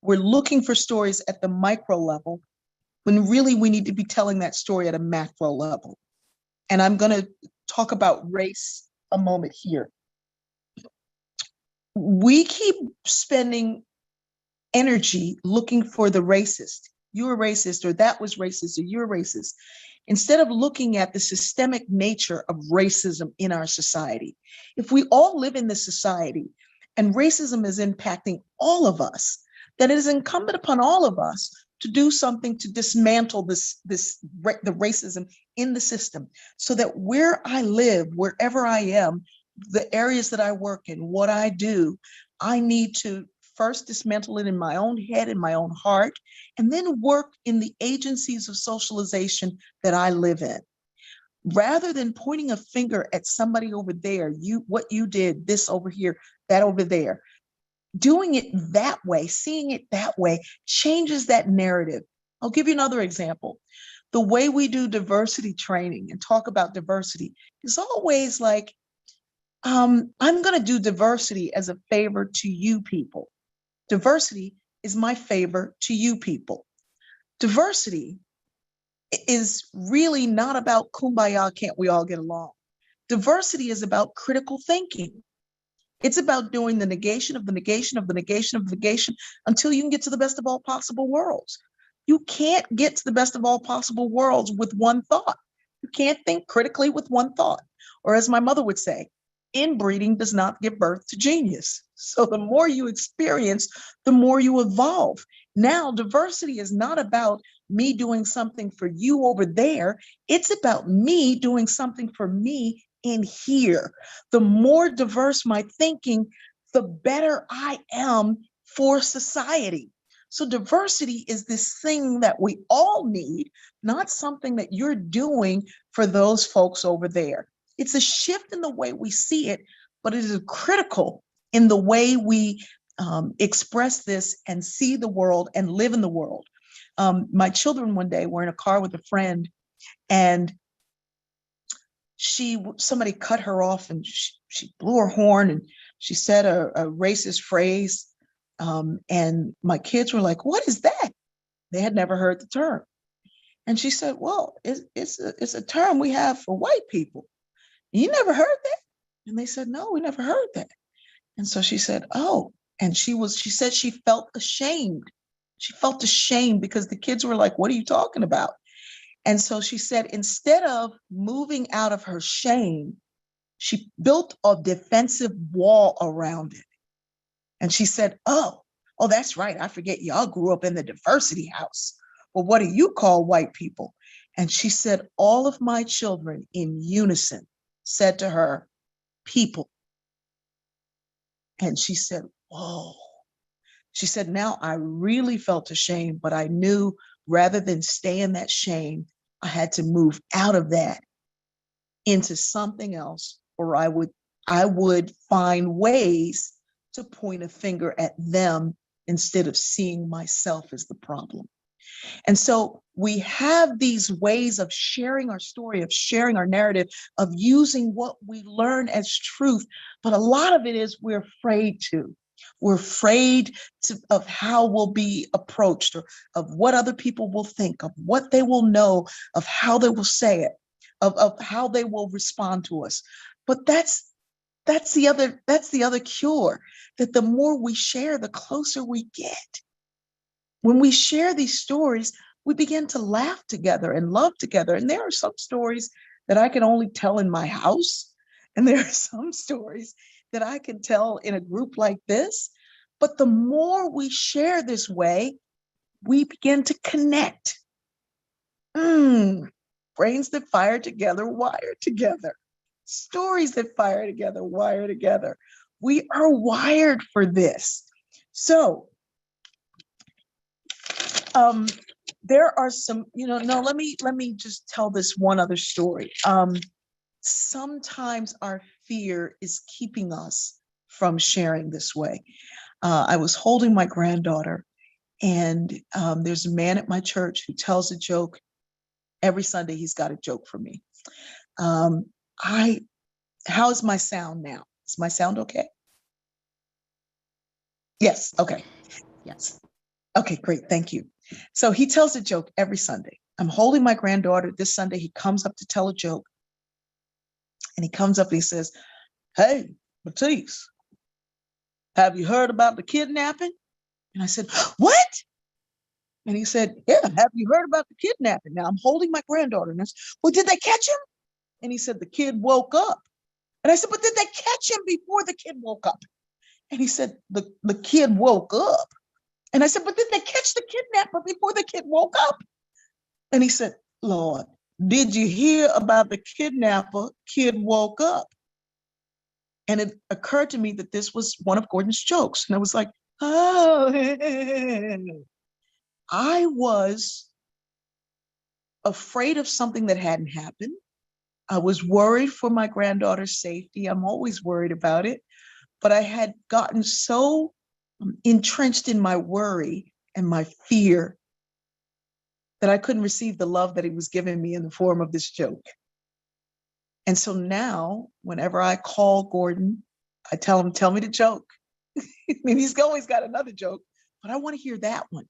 we're looking for stories at the micro level, when really we need to be telling that story at a macro level. And I'm going to talk about race a moment here. We keep spending energy looking for the racist. You're a racist, or that was racist, or you're racist, instead of looking at the systemic nature of racism in our society. If we all live in this society and racism is impacting all of us, then it is incumbent upon all of us to do something to dismantle the racism in the system, so that where I live, wherever I am, the areas that I work in, what I do, I need to first dismantle it in my own head, in my own heart, and then work in the agencies of socialization that I live in. Rather than pointing a finger at somebody over there, what you did, this over here, that over there, doing it that way, seeing it that way, changes that narrative. I'll give you another example. The way we do diversity training and talk about diversity is always like, I'm going to do diversity as a favor to you people. Diversity is my favor to you people. Diversity is really not about kumbaya, can't we all get along? Diversity is about critical thinking. It's about doing the negation of the negation of the negation of the negation until you can get to the best of all possible worlds. You can't get to the best of all possible worlds with one thought. You can't think critically with one thought. Or as my mother would say, inbreeding does not give birth to genius. So the more you experience, the more you evolve. Now, diversity is not about me doing something for you over there. It's about me doing something for me in here. The more diverse my thinking, the better I am for society. So diversity is this thing that we all need, not something that you're doing for those folks over there. It's a shift in the way we see it, but it is critical in the way we express this and see the world and live in the world. My children one day were in a car with a friend, and somebody cut her off, and she blew her horn, and she said a racist phrase. And my kids were like, "What is that?" They had never heard the term. And she said, "Well, it's a term we have for white people. You never heard that?" And they said, "No, we never heard that." And so she said, "Oh." And she said she felt ashamed. She felt ashamed because the kids were like, "What are you talking about?" And so she said, instead of moving out of her shame, she built a defensive wall around it. And she said, oh, that's right. I forget, y'all grew up in the diversity house. Well, what do you call white people? And she said, all of my children in unison said to her, people. And she said, whoa. She said, now I really felt ashamed, but I knew rather than stay in that shame, I had to move out of that into something else, or I would find ways to point a finger at them instead of seeing myself as the problem. And so we have these ways of sharing our story, of sharing our narrative, of using what we learn as truth. But a lot of it is we're afraid to. We're afraid of how we'll be approached, or of what other people will think, of what they will know, of how they will say it, of how they will respond to us. But that's the other cure, that the more we share, the closer we get. When we share these stories, we begin to laugh together and love together. And there are some stories that I can only tell in my house. And there are some stories that I can tell in a group like this. But the more we share this way, we begin to connect. Brains that fire together, wire together. Stories that fire together, wire together. We are wired for this. So, there are some, no, let me just tell this one other story. Sometimes our fear is keeping us from sharing this way. I was holding my granddaughter, and there's a man at my church who tells a joke. Every Sunday, he's got a joke for me. How's my sound now? Is my sound okay? Yes, okay. Yes. Okay, great, thank you. So he tells a joke every Sunday. I'm holding my granddaughter. This Sunday, he comes up to tell a joke. And he comes up and he says, "Hey, Bertice, have you heard about the kidnapping?" And I said, "What?" And he said, "Yeah, have you heard about the kidnapping?" Now I'm holding my granddaughter. And I said, "Well, did they catch him?" And he said, "The kid woke up." And I said, "But did they catch him before the kid woke up?" And he said, the kid woke up. And I said, "But did they catch the kidnapper before the kid woke up?" And he said, "Lord, did you hear about the kidnapper? Kid woke up." And it occurred to me that this was one of Gordon's jokes. And I was like, oh, I was afraid of something that hadn't happened. I was worried for my granddaughter's safety. I'm always worried about it. But I had gotten so entrenched in my worry and my fear that I couldn't receive the love that he was giving me in the form of this joke. And so now, whenever I call Gordon, I tell him, "Tell me the joke." I mean, he's always got another joke, but I want to hear that one.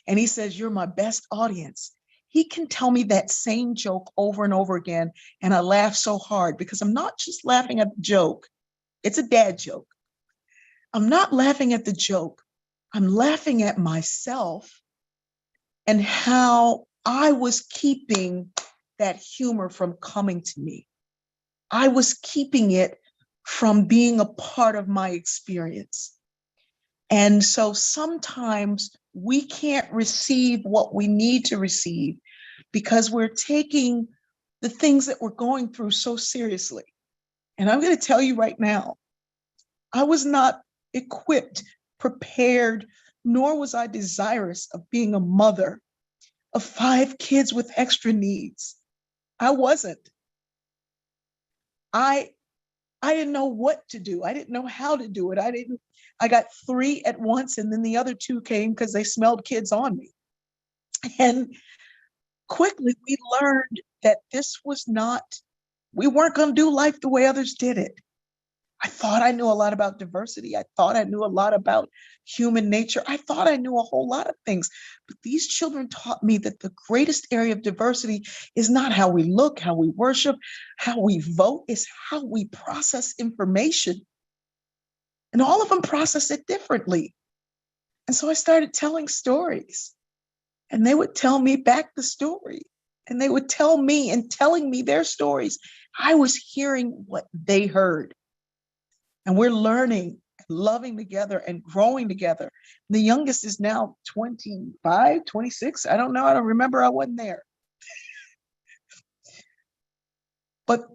And he says, "You're my best audience." He can tell me that same joke over and over again. And I laugh so hard because I'm not just laughing at the joke. It's a dad joke. I'm not laughing at the joke. I'm laughing at myself and how I was keeping that humor from coming to me. I was keeping it from being a part of my experience. And so sometimes we can't receive what we need to receive because we're taking the things that we're going through so seriously. And I'm going to tell you right now, I was not equipped, prepared, nor was I desirous of being a mother of 5 kids with extra needs. I wasn't. I didn't know what to do. I didn't know how to do it. I got 3 at once, and then the other 2 came because they smelled kids on me. And quickly we learned that we weren't going to do life the way others did it. I thought I knew a lot about diversity. I thought I knew a lot about human nature. I thought I knew a whole lot of things. But these children taught me that the greatest area of diversity is not how we look, how we worship, how we vote, it's how we process information. And all of them process it differently. And so I started telling stories, and they would tell me back the story. And they would tell me, and telling me their stories, I was hearing what they heard. And we're learning, loving together, and growing together. The youngest is now 25, 26. I don't know. I don't remember. I wasn't there. But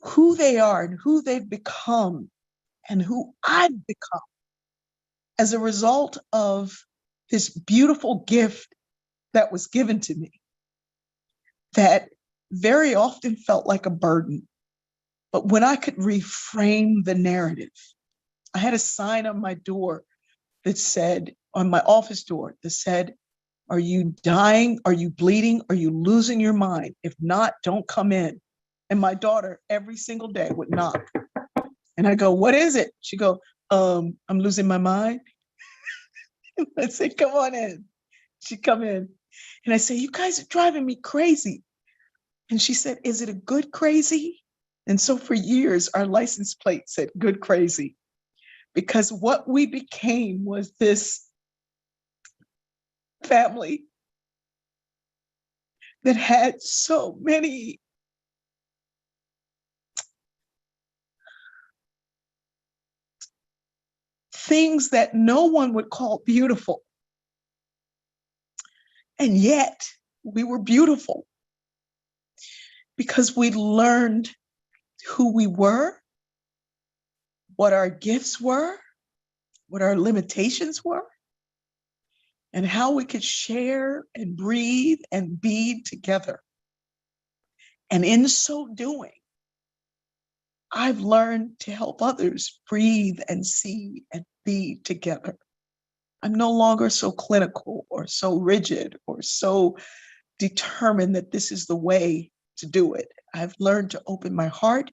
who they are and who they've become and who I've become as a result of this beautiful gift that was given to me that very often felt like a burden. But when I could reframe the narrative, I had a sign on my door that said, on my office door, that said, "Are you dying? Are you bleeding? Are you losing your mind? If not, don't come in." And my daughter every single day would knock. And I go, "What is it?" She go, "I'm losing my mind." I say, "Come on in." She'd come in. And I say, "You guys are driving me crazy." And she said, "Is it a good crazy?" And so for years, our license plate said "good crazy," because what we became was this family that had so many things that no one would call beautiful. And yet we were beautiful because we learned who we were, what our gifts were, what our limitations were, and how we could share and breathe and be together. And in so doing, I've learned to help others breathe and see and be together. I'm no longer so clinical or so rigid or so determined that this is the way to do it. I've learned to open my heart,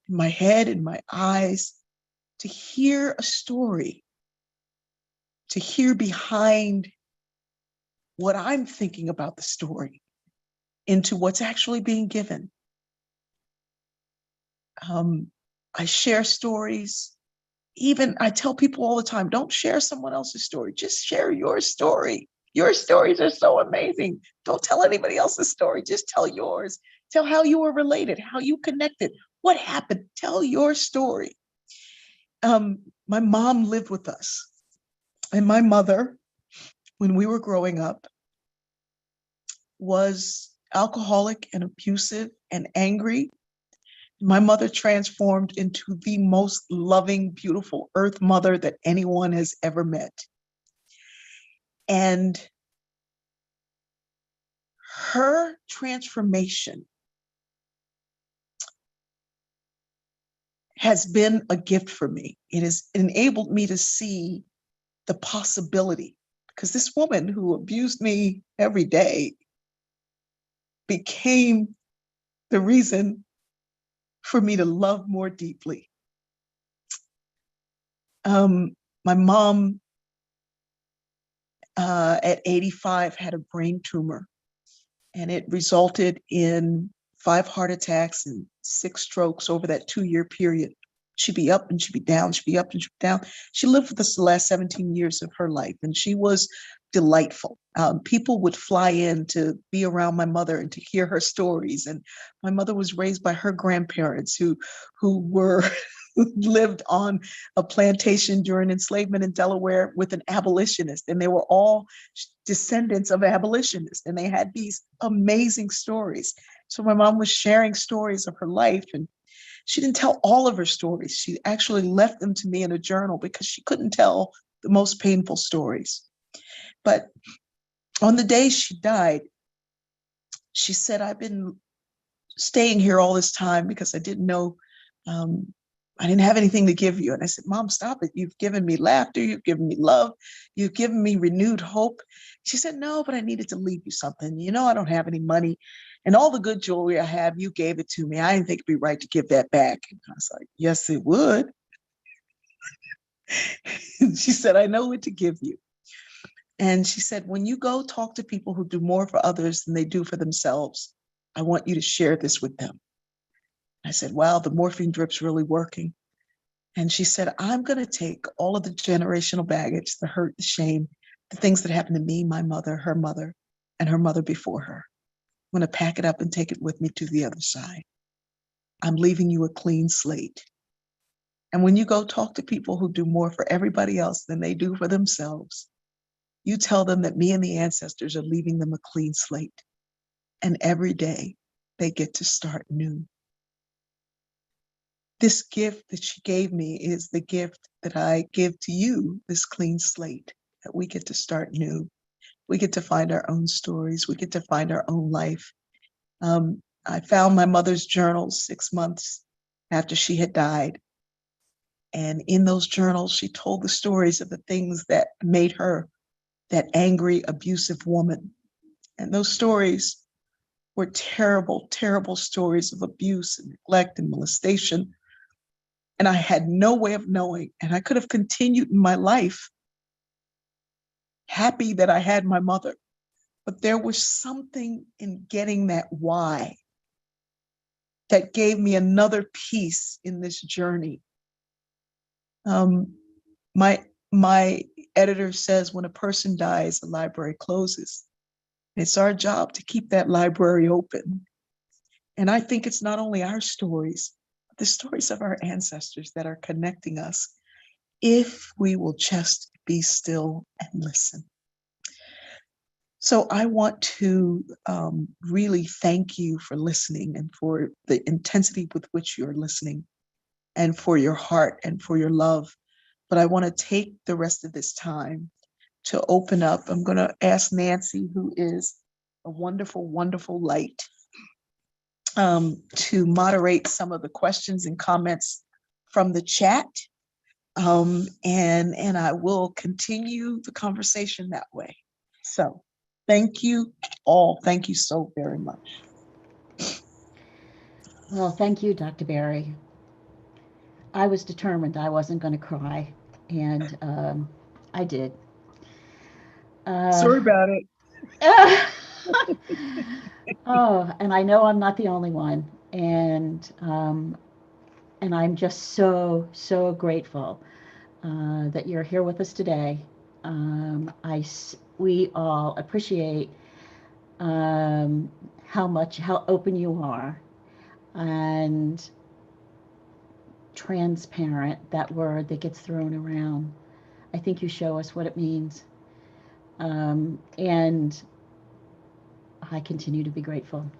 and my head, and my eyes to hear a story, to hear behind what I'm thinking about the story into what's actually being given. I share stories. Even I tell people all the time, don't share someone else's story. Just share your story. Your stories are so amazing. Don't tell anybody else's story. Just tell yours. Tell how you were related, how you connected, what happened. Tell your story. My mom lived with us. And my mother, when we were growing up, was alcoholic and abusive and angry. My mother transformed into the most loving, beautiful earth mother that anyone has ever met. And her transformation has been a gift for me. It has enabled me to see the possibility, because this woman who abused me every day became the reason for me to love more deeply. My mom, at 85, had a brain tumor, and it resulted in 5 heart attacks and 6 strokes over that 2-year period. She'd be up and she'd be down, she'd be up and she'd be down. She lived with us the last 17 years of her life, and she was delightful. People would fly in to be around my mother and to hear her stories. And my mother was raised by her grandparents who were lived on a plantation during enslavement in Delaware with an abolitionist, and they were all descendants of abolitionists, and they had these amazing stories. So my mom was sharing stories of her life, and she didn't tell all of her stories. She actually left them to me in a journal because she couldn't tell the most painful stories. But on the day she died, she said, I've been staying here all this time because I didn't know, I didn't have anything to give you. And I said, Mom, stop it. You've given me laughter. You've given me love. You've given me renewed hope. She said, no, but I needed to leave you something. You know, I don't have any money. And all the good jewelry I have, you gave it to me. I didn't think it'd be right to give that back. And I was like, yes, it would. She said, I know what to give you. And she said, when you go talk to people who do more for others than they do for themselves, I want you to share this with them. I said, wow, the morphine drip's really working. And she said, I'm going to take all of the generational baggage, the hurt, the shame, the things that happened to me, my mother, and her mother before her. I'm going to pack it up and take it with me to the other side. I'm leaving you a clean slate. And when you go talk to people who do more for everybody else than they do for themselves, you tell them that me and the ancestors are leaving them a clean slate. And every day they get to start new. This gift that she gave me is the gift that I give to you, this clean slate, that we get to start new. We get to find our own stories. We get to find our own life. I found my mother's journals 6 months after she had died. And in those journals, she told the stories of the things that made her that angry, abusive woman. And those stories were terrible, terrible stories of abuse and neglect and molestation. And I had no way of knowing. And I could have continued in my life happy that I had my mother. But there was something in getting that why that gave me another piece in this journey. My editor says when a person dies, the library closes. It's our job to keep that library open. And I think it's not only our stories, but the stories of our ancestors that are connecting us if we will just be still and listen. So I want to really thank you for listening and for the intensity with which you're listening and for your heart and for your love. But I want to take the rest of this time to open up. I'm going to ask Nancy, who is a wonderful, wonderful light, to moderate some of the questions and comments from the chat. And I will continue the conversation that way. So thank you all. Thank you so very much. Well, thank you, Dr. Berry. I was determined I wasn't going to cry, and I did. Sorry about it. Oh, and I know I'm not the only one, and I'm just so grateful that you're here with us today. We all appreciate how open you are, and transparent, that word that gets thrown around. I think you show us what it means. And I continue to be grateful.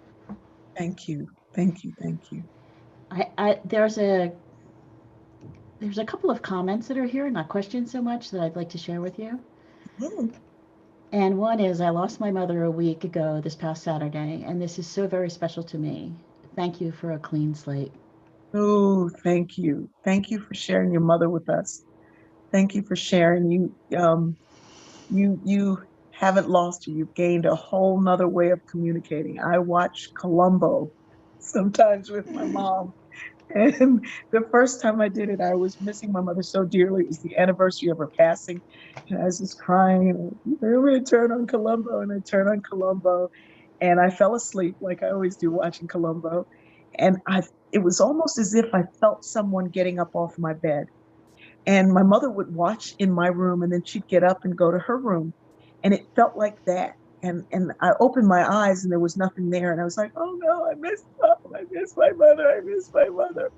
Thank you. Thank you. Thank you. There's a couple of comments that are here, not questions so much, that I'd like to share with you. Mm. And one is, I lost my mother a week ago this past Saturday, and this is so very special to me. Thank you for a clean slate. Oh, thank you. Thank you for sharing your mother with us. Thank you for sharing. You haven't lost her. You've gained a whole nother way of communicating. I watch Columbo sometimes with my mom. And the first time I did it, I was missing my mother so dearly. It was the anniversary of her passing. And I was just crying. And I'm going to turn on Columbo. And I turned on Columbo. And I fell asleep like I always do watching Columbo. And it was almost as if I felt someone getting up off my bed. And my mother would watch in my room, and then she'd get up and go to her room. And it felt like that. And I opened my eyes and there was nothing there. And I was like, oh no, I missed mom. I miss my mother. I miss my mother.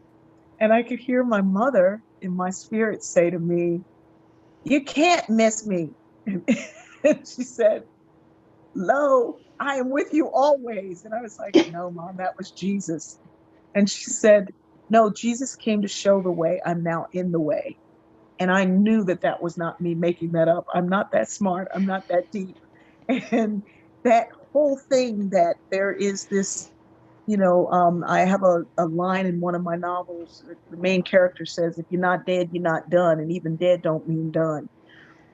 And I could hear my mother in my spirit say to me, you can't miss me. And she said, lo, I am with you always. And I was like, no, mom, that was Jesus. And she said, no, Jesus came to show the way. I'm now in the way. And I knew that that was not me making that up. I'm not that smart. I'm not that deep. And that whole thing that there is this, I have a line in one of my novels. The main character says, if you're not dead, you're not done. And even dead don't mean done.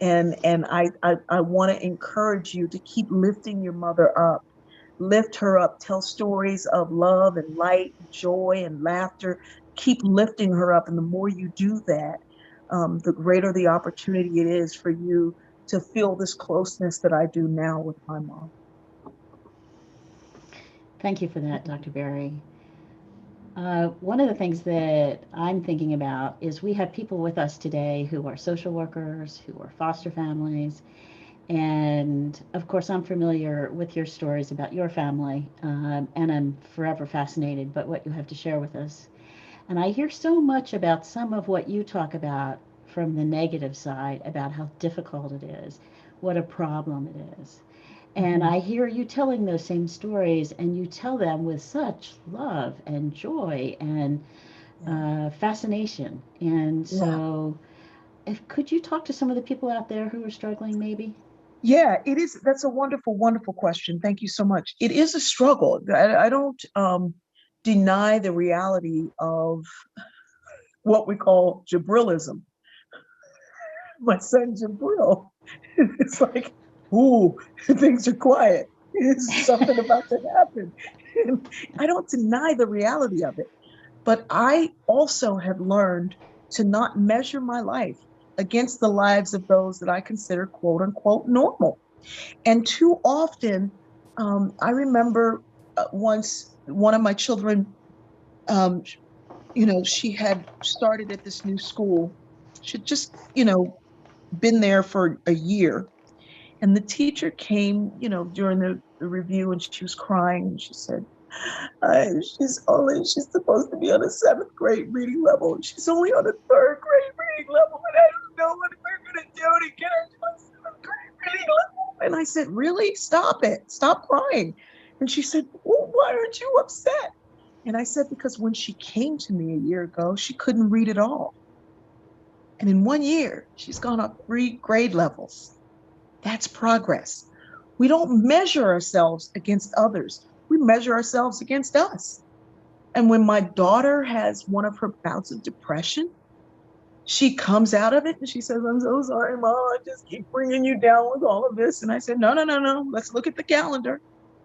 And I want to encourage you to keep lifting your mother up. Lift her up. Tell stories of love and light, joy and laughter. Keep lifting her up. And the more you do that, the greater the opportunity it is for you to feel this closeness that I do now with my mom. Thank you for that, Dr. Berry. One of the things that I'm thinking about is we have people with us today who are social workers, who are foster families, and of course I'm familiar with your stories about your family, and I'm forever fascinated by what you have to share with us. And I hear so much about some of what you talk about from the negative side, about how difficult it is, what a problem it is. And I hear you telling those same stories, and you tell them with such love and joy and fascination. And so, could you talk to some of the people out there who are struggling, maybe? Yeah, it is. That's a wonderful, wonderful question. Thank you so much. It is a struggle. I don't deny the reality of what we call Jabrillism. My son Jabril, it's like, ooh, things are quiet. Is something about to happen. And I don't deny the reality of it, but I also have learned to not measure my life against the lives of those that I consider quote unquote normal. And too often, I remember once one of my children, um, she had started at this new school. She'd just, been there for a year. And the teacher came, during the review, and she was crying, and she said, she's supposed to be on a 7th grade reading level. She's only on a 3rd grade reading level, and I don't know what we're going to do to get her to a 7th grade reading level. And I said, really? Stop it. Stop crying. And she said, well, why aren't you upset? And I said, because when she came to me a year ago, she couldn't read at all. And in 1 year, she's gone up 3 grade levels. That's progress. We don't measure ourselves against others. We measure ourselves against us. And when my daughter has one of her bouts of depression, she comes out of it and she says, I'm so sorry, Mom, I just keep bringing you down with all of this. And I said, no. Let's look at the calendar.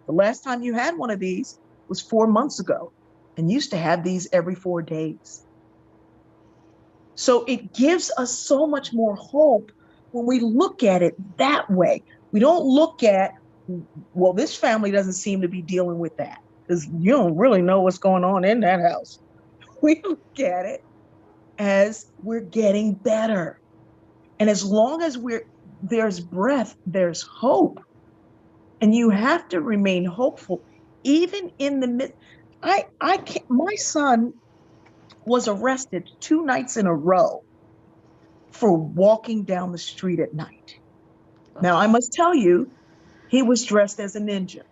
The last time you had one of these was 4 months ago, and used to have these every 4 days. So it gives us so much more hope when we look at it that way. We don't look at, well, this family doesn't seem to be dealing with that, because you don't really know what's going on in that house. We look at it as we're getting better. And as long as there's breath, there's hope. And you have to remain hopeful, even in the midst. My son was arrested 2 nights in a row for walking down the street at night. Now, I must tell you, he was dressed as a ninja.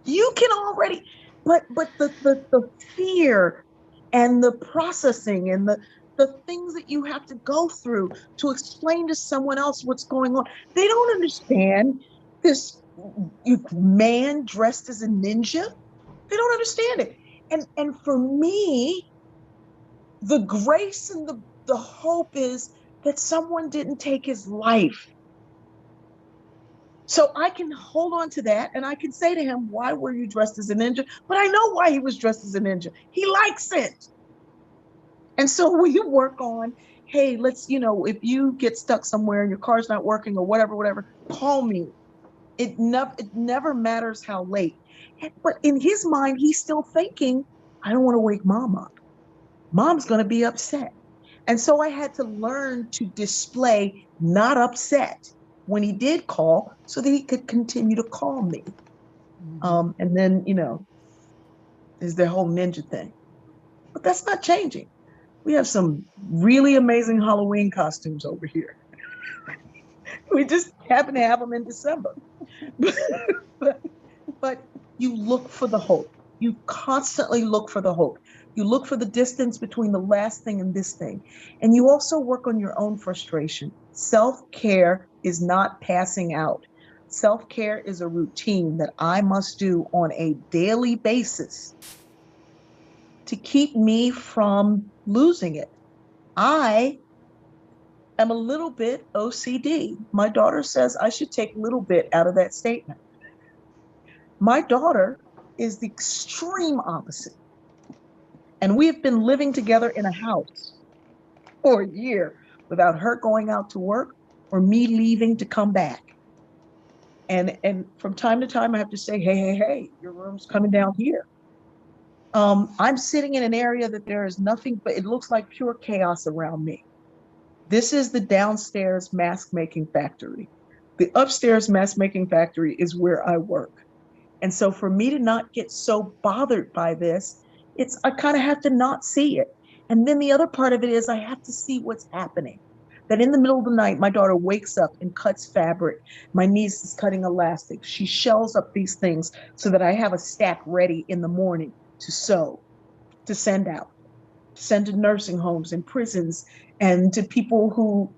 You can already, but the fear and the processing and the things that you have to go through to explain to someone else what's going on. They don't understand this man dressed as a ninja. They don't understand it. And for me, the grace and the hope is that someone didn't take his life. So I can hold on to that, and I can say to him, why were you dressed as a ninja? But I know why he was dressed as a ninja. He likes it. And so we work on, hey, let's, if you get stuck somewhere and your car's not working or whatever, call me. It never matters how late. But in his mind, he's still thinking, I don't want to wake Mom up. Mom's going to be upset. And so I had to learn to display not upset when he did call, so that he could continue to call me. And then, is the whole ninja thing. But that's not changing. We have some really amazing Halloween costumes over here. We just happen to have them in December. But you look for the hope. You constantly look for the hope. You look for the distance between the last thing and this thing. And you also work on your own frustration. Self-care is not passing out. Self-care is a routine that I must do on a daily basis to keep me from losing it. I am a little bit OCD. My daughter says I should take little bit out of that statement. My daughter is the extreme opposite. And we have been living together in a house for a year without her going out to work or me leaving to come back. And from time to time, I have to say, hey, your room's coming down here. I'm sitting in an area that there is nothing, but it looks like pure chaos around me. This is the downstairs mask making factory. The upstairs mask making factory is where I work. And so for me to not get so bothered by this, I kind of have to not see it. And then the other part of it is I have to see what's happening. That in the middle of the night, my daughter wakes up and cuts fabric. My niece is cutting elastic. She shells up these things so that I have a stack ready in the morning to sew, to send out, to send to nursing homes and prisons and to people who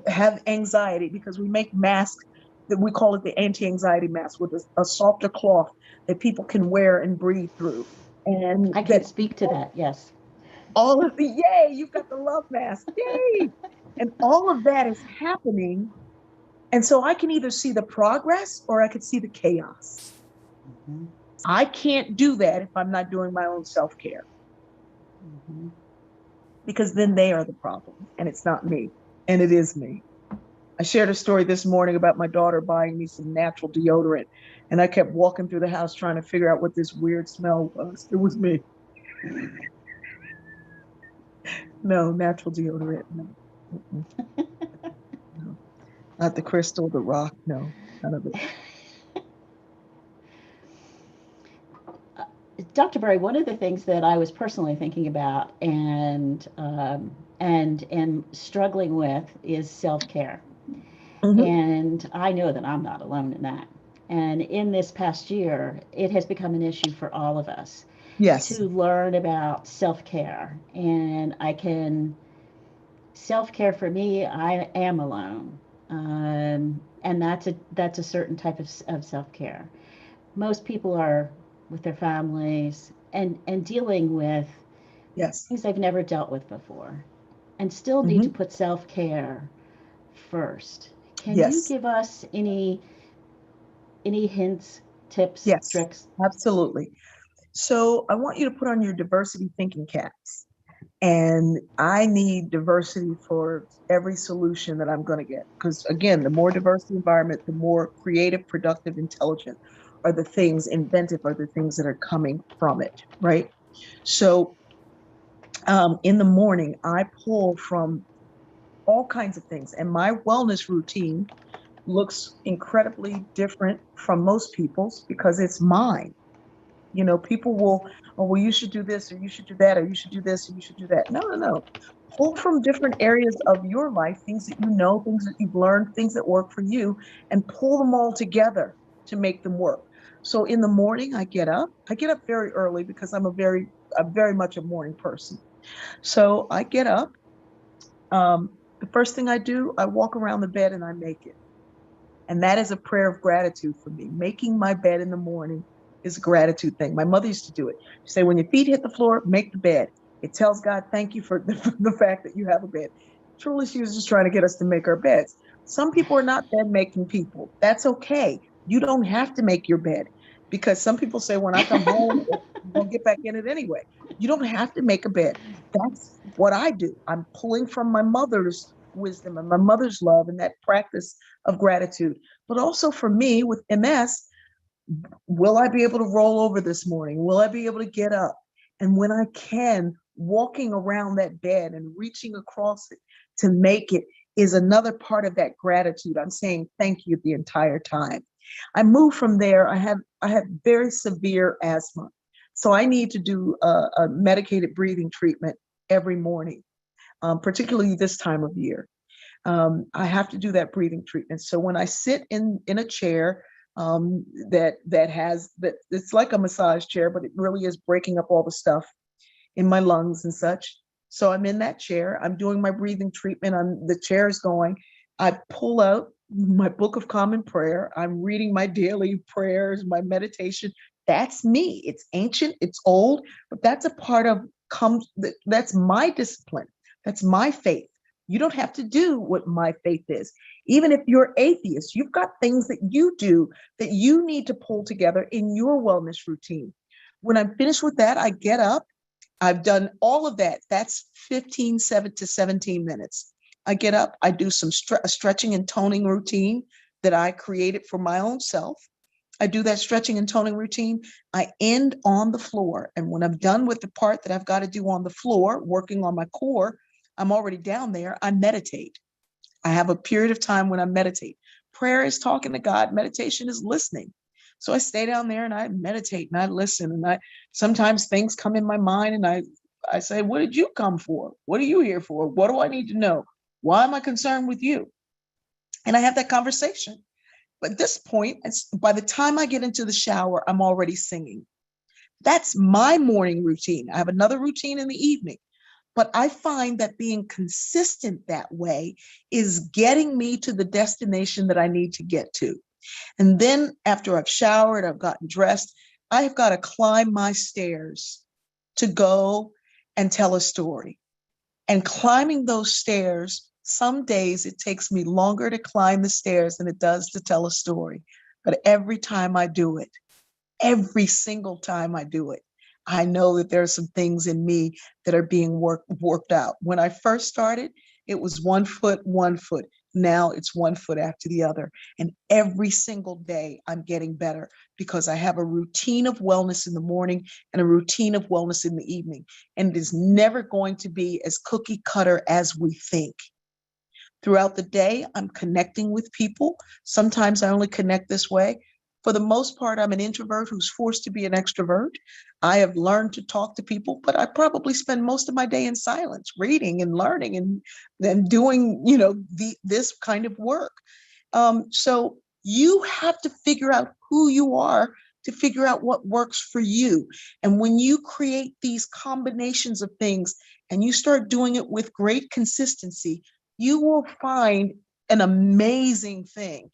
have anxiety, because we make masks that we call it the anti-anxiety mask, with a softer cloth that people can wear and breathe through. And I can speak to that, yes. All of the, yay, you've got the love mask, yay. And all of that is happening. And so I can either see the progress or I could see the chaos. Mm-hmm. I can't do that if I'm not doing my own self-care. Mm-hmm. Because then they are the problem, and it's not me, and it is me. I shared a story this morning about my daughter buying me some natural deodorant, and I kept walking through the house trying to figure out what this weird smell was. It was me. No, natural deodorant. No. Mm-mm. No. Not the crystal, the rock. No, none of it. Dr. Berry, one of the things that I was personally thinking about and am struggling with is self-care. Hmm. And I know that I'm not alone in that. And in this past year, it has become an issue for all of us Yes. to learn about self-care. And I can self-care for me, I am alone. And that's a certain type of self-care. Most people are with their families and dealing with Yes. things they've never dealt with before and still need to Hmm. put self-care first. Can you Yes. give us any hints, tips, Yes. tricks? Absolutely. So I want you to put on your diversity thinking caps. And I need diversity for every solution that I'm going to get. Because again, the more diverse the environment, the more creative, productive, intelligent are the things, inventive are the things that are coming from it, right? So in the morning, I pull from all kinds of things. And my wellness routine looks incredibly different from most people's because it's mine. You know, people will, oh, well, you should do this, or you should do that, or you should do this, or you should do that. No, no, no. Pull from different areas of your life, things that you know, things that you've learned, things that work for you, and pull them all together to make them work. So in the morning, I get up. I get up very early because I'm very much a morning person. So I get up. The first thing I do, I walk around the bed and I make it. And that is a prayer of gratitude for me. Making my bed in the morning is a gratitude thing. My mother used to do it. She'd say, when your feet hit the floor, make the bed. It tells God, thank you for the fact that you have a bed. Truly, she was just trying to get us to make our beds. Some people are not bed making people. That's okay. You don't have to make your bed because some people say, when I come home, I'm going to get back in it anyway. You don't have to make a bed. That's what I do. I'm pulling from my mother's wisdom and my mother's love and that practice of gratitude. But also for me with MS, will I be able to roll over this morning? Will I be able to get up? And when I can, walking around that bed and reaching across it to make it is another part of that gratitude. I'm saying thank you the entire time. I move from there. I have very severe asthma. So I need to do a medicated breathing treatment every morning, particularly this time of year. I have to do that breathing treatment. So when I sit in a chair that has that, it's like a massage chair, but it really is breaking up all the stuff in my lungs and such. So I'm in that chair. I'm doing my breathing treatment. The chair is going. I pull out my book of common prayer. I'm reading my daily prayers, my meditation. That's me. It's ancient. It's old, but that's a part of comes. That's my discipline. That's my faith. You don't have to do what my faith is. Even if you're atheist, you've got things that you do that you need to pull together in your wellness routine. When I'm finished with that, I get up. I've done all of that. That's 7 to 17 minutes. I get up, I do some stretching and toning routine that I created for my own self. I do that stretching and toning routine. I end on the floor. And when I'm done with the part that I've got to do on the floor, working on my core, I'm already down there. I meditate. I have a period of time when I meditate. Prayer is talking to God, meditation is listening. So I stay down there and I meditate and I listen. And I sometimes things come in my mind and I say, what did you come for? What are you here for? What do I need to know? Why am I concerned with you? And I have that conversation. But at this point, by the time I get into the shower, I'm already singing. That's my morning routine. I have another routine in the evening. But I find that being consistent that way is getting me to the destination that I need to get to. And then after I've showered, I've gotten dressed, I've got to climb my stairs to go and tell a story. And climbing those stairs, some days it takes me longer to climb the stairs than it does to tell a story. But every time I do it, every single time I do it, I know that there are some things in me that are being worked out. When I first started, it was 1 foot, 1 foot. now it's one foot after the other. And every single day I'm getting better because I have a routine of wellness in the morning and a routine of wellness in the evening. And it is never going to be as cookie cutter as we think. Throughout the day, I'm connecting with people. Sometimes I only connect this way. For the most part, I'm an introvert who's forced to be an extrovert. I have learned to talk to people, but I probably spend most of my day in silence, reading and learning and then doing, this kind of work. So you have to figure out who you are to figure out what works for you. And when you create these combinations of things and you start doing it with great consistency, you will find an amazing thing.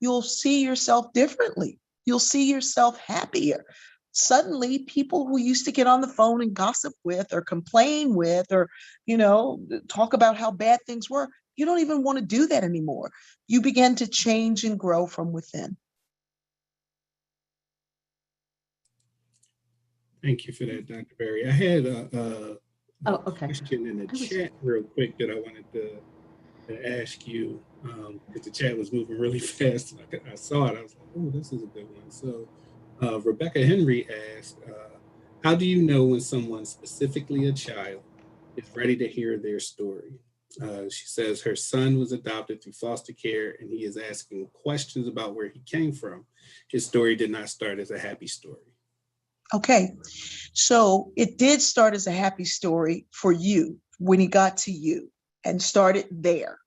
You'll see yourself differently. You'll see yourself happier. Suddenly, people who used to get on the phone and gossip with or complain with or, talk about how bad things were, you don't even want to do that anymore. You begin to change and grow from within. Thank you for that, Dr. Berry. I had a question in the chat real quick that I wanted to ask you, because the chat was moving really fast. I saw it. I was like, oh, this is a good one. So Rebecca Henry asked, how do you know when someone, specifically a child, is ready to hear their story? She says her son was adopted through foster care and he is asking questions about where he came from. His story did not start as a happy story. Okay, so it did start as a happy story for you when he got to you and started there,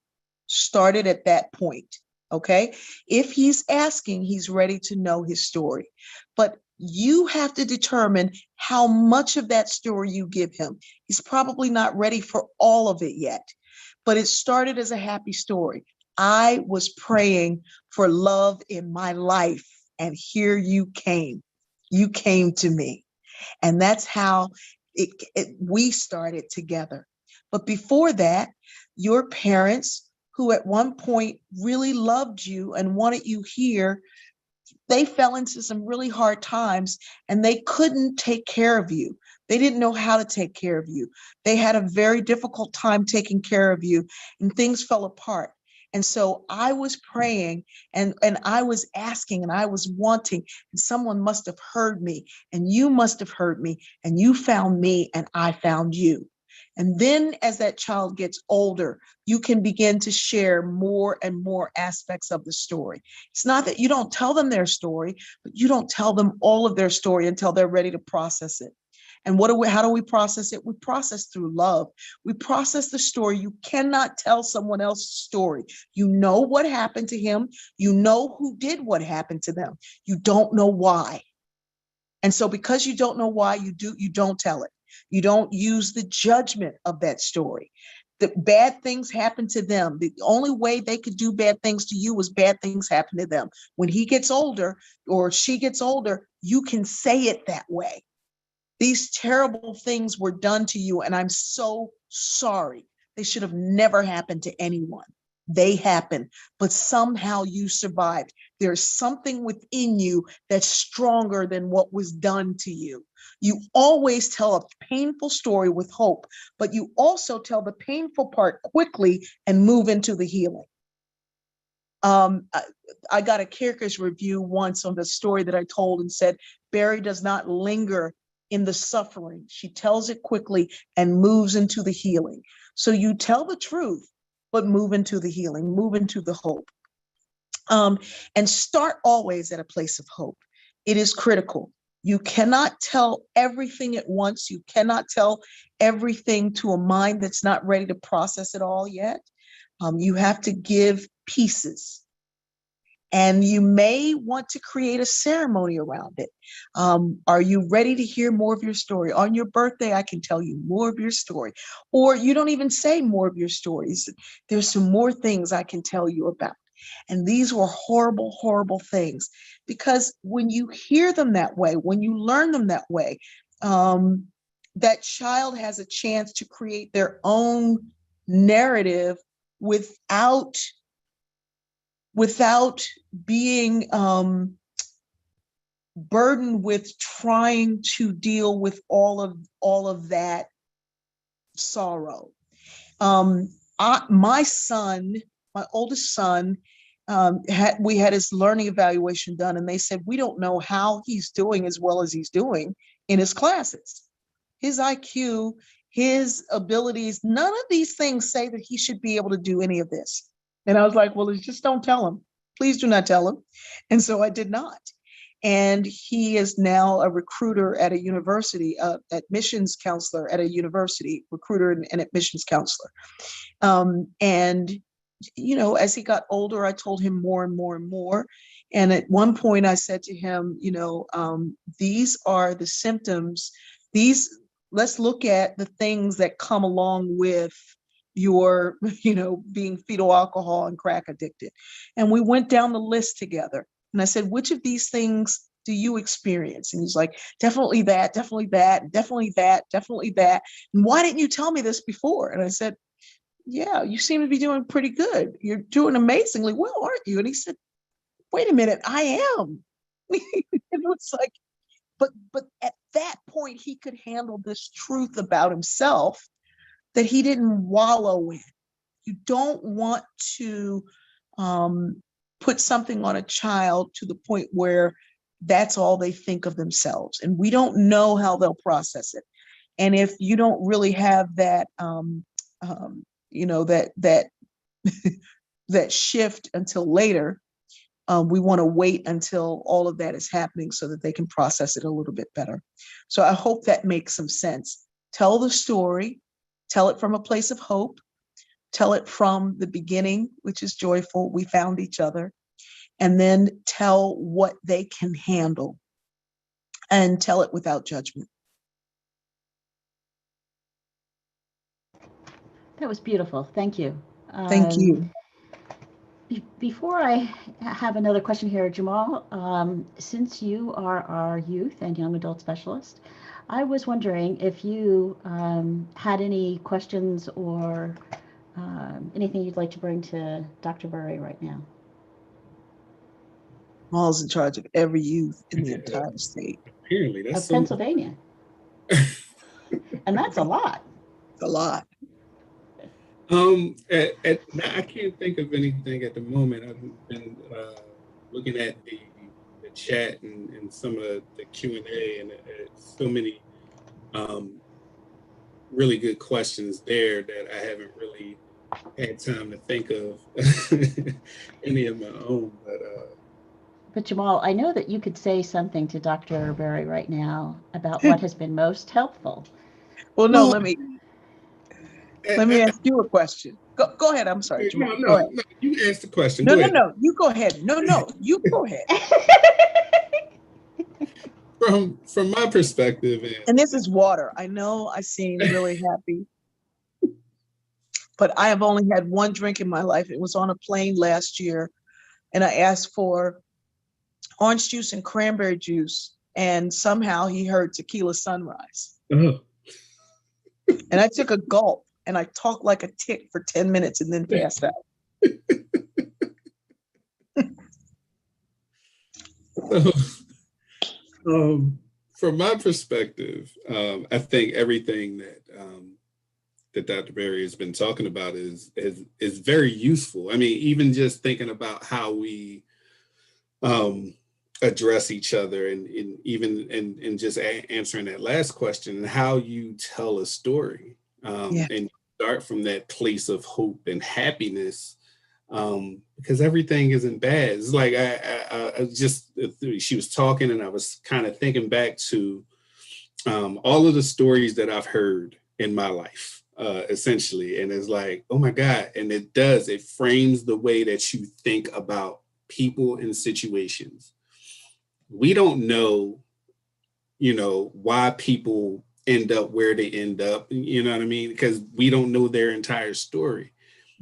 started at that point. Okay, if he's asking, he's ready to know his story, but you have to determine how much of that story you give him. He's probably not ready for all of it yet, but it started as a happy story. I was praying for love in my life, and here you came. You came to me. And that's how we started together. But before that, your parents, who at one point really loved you and wanted you here, they fell into some really hard times and they couldn't take care of you. They didn't know how to take care of you. They had a very difficult time taking care of you and things fell apart. And so I was praying and I was asking and I was wanting, and someone must have heard me and you must have heard me and you found me and I found you. And then as that child gets older, you can begin to share more and more aspects of the story. It's not that you don't tell them their story, but you don't tell them all of their story until they're ready to process it. And how do we process it? We process through love. We process the story. You cannot tell someone else's story. You know what happened to him. You know who did what happened to them. You don't know why. And so because you don't know why, you don't tell it. You don't use the judgment of that story. The bad things happen to them. The only way they could do bad things to you was bad things happen to them. When he gets older or she gets older, you can say it that way. These terrible things were done to you, and I'm so sorry. They should have never happened to anyone. They happened, but somehow you survived. There's something within you that's stronger than what was done to you. You always tell a painful story with hope, but you also tell the painful part quickly and move into the healing. I got a Kierkegaard review once on the story that I told and said, Berry does not linger in the suffering. She tells it quickly and moves into the healing. So you tell the truth, but move into the healing, move into the hope. And start always at a place of hope. It is critical. You cannot tell everything at once. You cannot tell everything to a mind that's not ready to process it all yet. You have to give pieces. And you may want to create a ceremony around it. Are you ready to hear more of your story? On your birthday, I can tell you more of your story. Or you don't even say more of your stories. There's some more things I can tell you about. And these were horrible, horrible things. Because when you hear them that way, when you learn them that way, that child has a chance to create their own narrative without being burdened with trying to deal with all of that sorrow. My son my oldest son, we had his learning evaluation done, and they said, we don't know how he's doing as well as he's doing in his classes. His IQ, his abilities, none of these things say that he should be able to do any of this. And I was like, well, just don't tell him. Please do not tell him. And so I did not. And he is now a recruiter at a university, admissions counselor at a university, recruiter and admissions counselor. And, you know, as he got older, I told him more and more and more. And at one point I said to him, you know, these are the symptoms. Let's look at the things that come along with your, you know, being fetal alcohol and crack addicted. And we went down the list together. And I said, which of these things do you experience? And he's like, definitely that, definitely that, definitely that, definitely that. And why didn't you tell me this before? And I said, yeah, you seem to be doing pretty good. You're doing amazingly well, aren't you? And he said, wait a minute, I am. It was like, but at that point, he could handle this truth about himself that he didn't wallow in. You don't want to put something on a child to the point where that's all they think of themselves. And we don't know how they'll process it. And if you don't really have that, you know, that shift until later, we want to wait until all of that is happening so that they can process it a little bit better. So I hope that makes some sense. Tell the story, tell it from a place of hope, tell it from the beginning, which is joyful. We found each other. And then tell what they can handle and tell it without judgment. That was beautiful. Thank you. Thank you. Before I have another question here, Jamal, since you are our youth and young adult specialist, I was wondering if you had any questions or anything you'd like to bring to Dr. Berry right now. Jamal's in charge of every youth in the entire state. Apparently, that's of Pennsylvania. And that's a lot. It's a lot. I can't think of anything at the moment. I've been looking at the chat and some of the Q&A, and so many really good questions there that I haven't really had time to think of any of my own. But Jamal, I know that you could say something to Dr. Berry right now about what has been most helpful. Well, no, let me ask you a question. Go ahead. I'm sorry, Jamal. No, you asked the question. No, you go ahead. No, you go ahead. From my perspective, and this is water. I know I seem really happy, but I have only had one drink in my life. It was on a plane last year, and I asked for orange juice and cranberry juice, and somehow he heard tequila sunrise. Uh-huh. And I took a gulp, and I talked like a tick for 10 minutes and then passed out. From my perspective, I think everything that Dr. Berry has been talking about is very useful. I mean, even just thinking about how we address each other, and even just answering that last question, and how you tell a story, and start from that place of hope and happiness. Because everything isn't bad. It's like I just, she was talking and I was kind of thinking back to all of the stories that I've heard in my life, essentially. And it's like, oh my God. And it frames the way that you think about people and situations. We don't know, why people end up where they end up, you know what I mean? Because we don't know their entire story.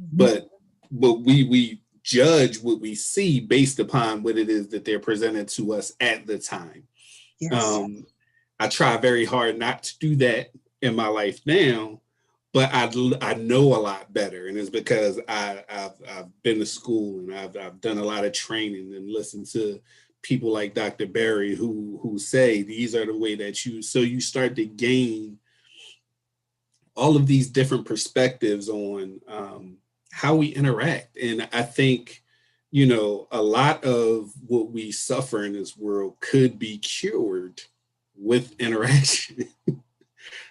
Mm-hmm. But we judge what we see based upon what it is that they're presented to us at the time. Yes. I try very hard not to do that in my life now, but I know a lot better, and it's because I've been to school and I've done a lot of training and listened to people like Dr. Berry who say these are the way that so you start to gain all of these different perspectives on how we interact. And I think, you know, a lot of what we suffer in this world could be cured with interaction.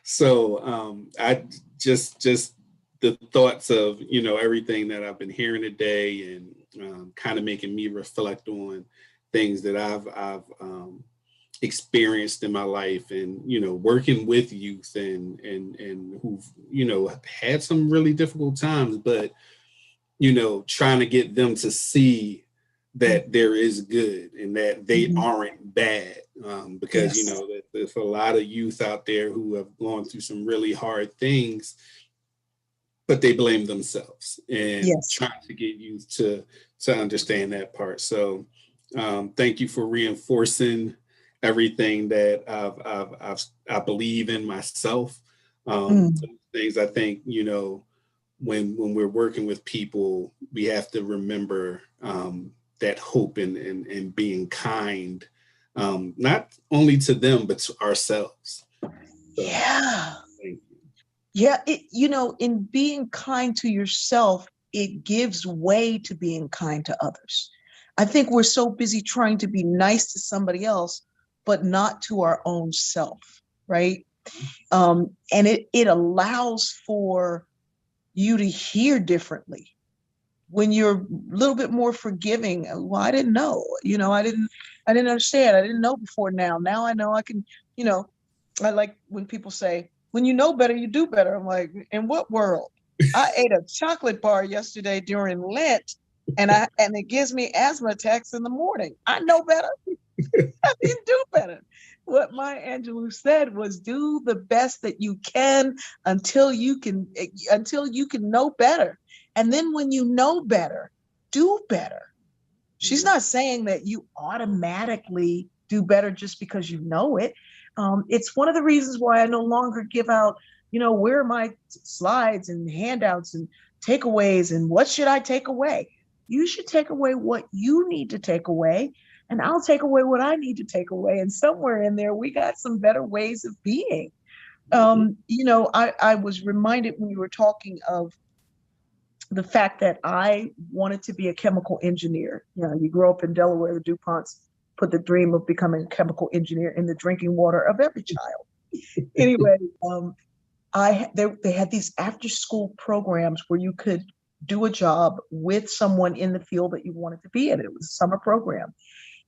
So I just the thoughts of, you know, everything that I've been hearing today, and kind of making me reflect on things that I've experienced in my life, and, you know, working with youth and who've, you know, had some really difficult times, but, you know, trying to get them to see that there is good and that they aren't bad, because, you know, that there's a lot of youth out there who have gone through some really hard things, but they blame themselves, and trying to get youth to understand that part. So thank you for reinforcing everything that I believe in myself. Things I think, you know, when we're working with people, we have to remember that hope and being kind, not only to them, but to ourselves. So, yeah. thank you. Yeah. You know, in being kind to yourself, it gives way to being kind to others. I think we're so busy trying to be nice to somebody else, but not to our own self, right? And it allows for you to hear differently when you're a little bit more forgiving. Well, I didn't know, you know, I didn't understand. I didn't know before. Now I know. I can, you know, I like when people say, when you know better, you do better. I'm like, in what world? I ate a chocolate bar yesterday during Lent, and it gives me asthma attacks in the morning. I know better. I didn't do better. What Maya Angelou said was, do the best that you can until you can know better. And then when you know better, do better. She's not saying that you automatically do better just because you know it. It's one of the reasons why I no longer give out, you know, where are my slides and handouts and takeaways and what should I take away? You should take away what you need to take away, and I'll take away what I need to take away. And somewhere in there, we got some better ways of being. You know, I was reminded when you were talking of the fact that I wanted to be a chemical engineer. You know, you grow up in Delaware, the DuPonts put the dream of becoming a chemical engineer in the drinking water of every child. Anyway, they had these after school programs where you could do a job with someone in the field that you wanted to be in. It was a summer program.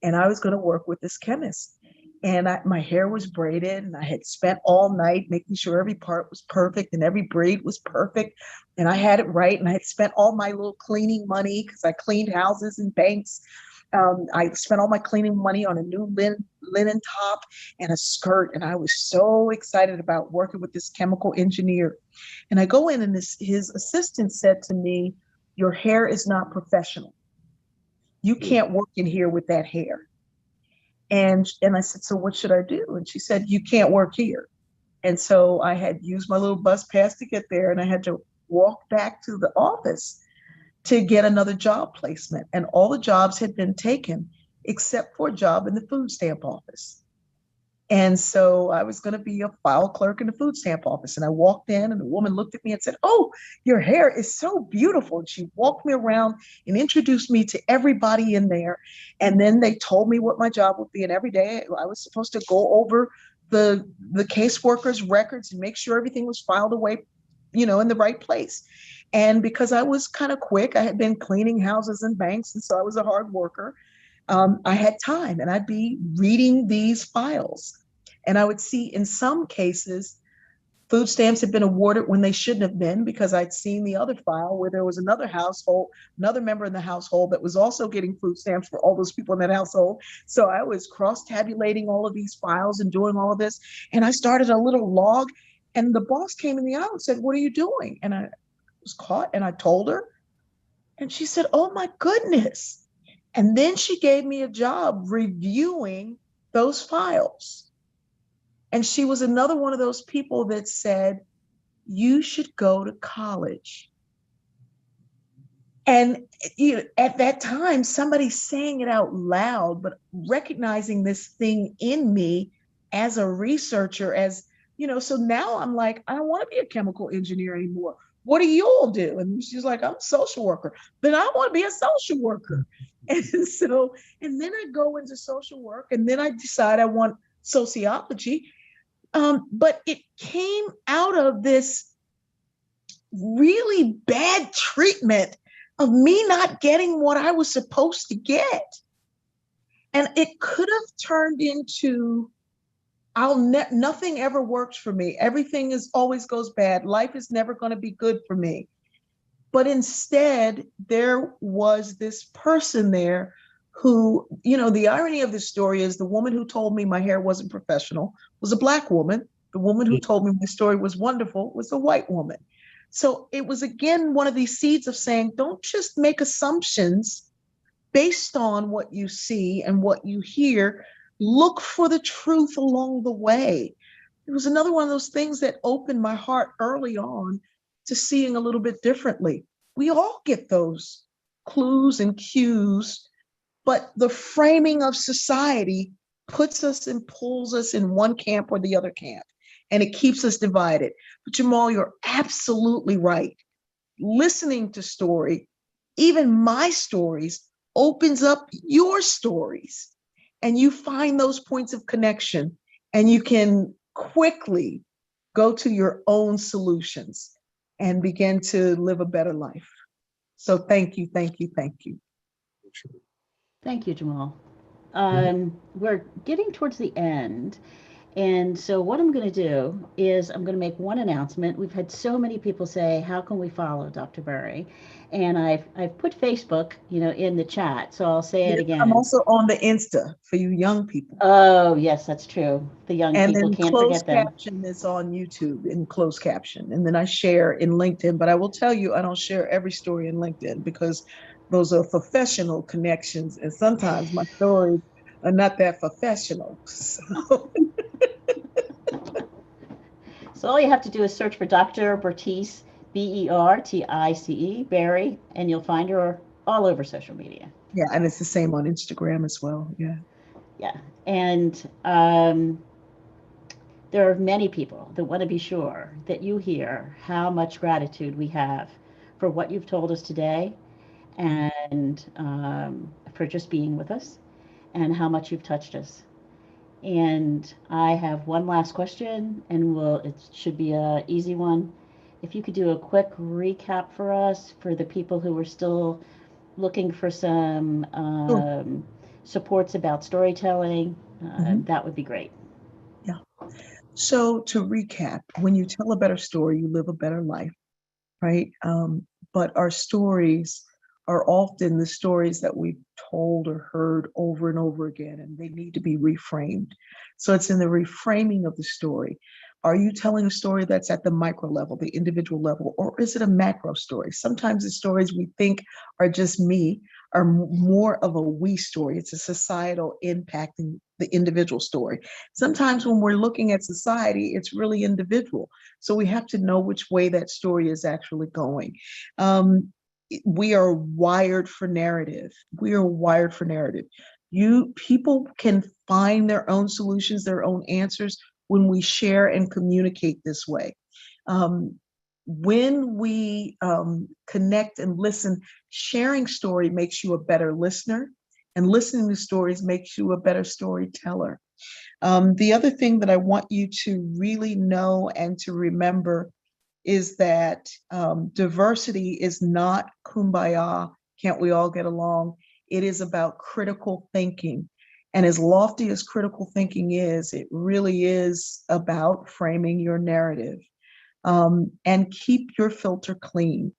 And I was going to work with this chemist. And my hair was braided, and I had spent all night making sure every part was perfect and every braid was perfect. And I had it right. And I had spent all my little cleaning money because I cleaned houses and banks. I spent all my cleaning money on a new linen top and a skirt. And I was so excited about working with this chemical engineer. And I go in, and his assistant said to me, "Your hair is not professional. You can't work in here with that hair." And I said, "So what should I do?" And she said, "You can't work here." And so I had used my little bus pass to get there, and I had to walk back to the office to get another job placement. And all the jobs had been taken except for a job in the food stamp office. And so I was going to be a file clerk in the food stamp office. And I walked in, and the woman looked at me and said, "Oh, your hair is so beautiful." And she walked me around and introduced me to everybody in there. And then they told me what my job would be. And every day I was supposed to go over the caseworker's records and make sure everything was filed away, you know, in the right place. And because I was kind of quick, I had been cleaning houses and banks, and so I was a hard worker. I had time, and I'd be reading these files. And I would see in some cases, food stamps had been awarded when they shouldn't have been, because I'd seen the other file where there was another member in the household that was also getting food stamps for all those people in that household. So I was cross-tabulating all of these files and doing all of this. And I started a little log, and the boss came in the aisle and said, "What are you doing?" And I was caught, and I told her. And she said, "Oh my goodness." And then she gave me a job reviewing those files. And she was another one of those people that said, "You should go to college." And you know, at that time, somebody saying it out loud, but recognizing this thing in me as a researcher, as, you know, so now I'm like, I don't want to be a chemical engineer anymore. what do you all do? And she's like, I'm a social worker. Then I want to be a social worker. And so, and then I go into social work, and then I decide I want sociology. But it came out of this really bad treatment of me not getting what I was supposed to get. And it could have turned into, nothing ever works for me. Everything is always goes bad. Life is never going to be good for me. But instead, there was this person there who, the irony of this story is the woman who told me my hair wasn't professional was a Black woman. The woman who told me my story was wonderful was a white woman. So it was, again, one of these seeds of saying, don't just make assumptions based on what you see and what you hear. Look for the truth along the way. It was another one of those things that opened my heart early on to seeing a little bit differently. We all get those clues and cues, but the framing of society puts us and pulls us in one camp or the other camp, and it keeps us divided. But Jamal, you're absolutely right. Listening to story, even my stories, opens up your stories, and you find those points of connection, and you can quickly go to your own solutions and begin to live a better life. So thank you, thank you, thank you. Thank you, Jamal. We're getting towards the end. And so what I'm going to do is I'm going to make one announcement. We've had so many people say, how can we follow Dr. Berry? And I've put Facebook, in the chat. So I'll say it again. I'm also on the Insta for you young people. Oh, yes, that's true. The young and people, then can't forget closed them. caption is on YouTube in closed caption. And then I share in LinkedIn, but I will tell you, I don't share every story in LinkedIn because those are professional connections. And sometimes my stories are not that professional. So all you have to do is search for Dr. Bertice, Bertice, Berry, and you'll find her all over social media. Yeah, and it's the same on Instagram as well. Yeah. Yeah. And there are many people that want to be sure that you hear how much gratitude we have for what you've told us today, and for just being with us, and how much you've touched us. And I have one last question, and it should be an easy one. If you could do a quick recap for us, for the people who are still looking for some supports about storytelling, that would be great. Yeah. So to recap, when you tell a better story, you live a better life, right? But our stories are often the stories that we've told or heard over and over again, and they need to be reframed. So it's in the reframing of the story. Are you telling a story that's at the micro level, the individual level, or is it a macro story? Sometimes the stories we think are just me are more of a we story. It's a societal impacting the individual story. Sometimes when we're looking at society, it's really individual. So we have to know which way that story is actually going. We are wired for narrative. We are wired for narrative. People can find their own solutions, their own answers when we share and communicate this way. When we connect and listen, sharing story makes you a better listener, and listening to stories makes you a better storyteller. The other thing that I want you to really know and to remember is that diversity is not kumbaya, can't we all get along? It is about critical thinking. And as lofty as critical thinking is, it really is about framing your narrative. And keep your filter clean.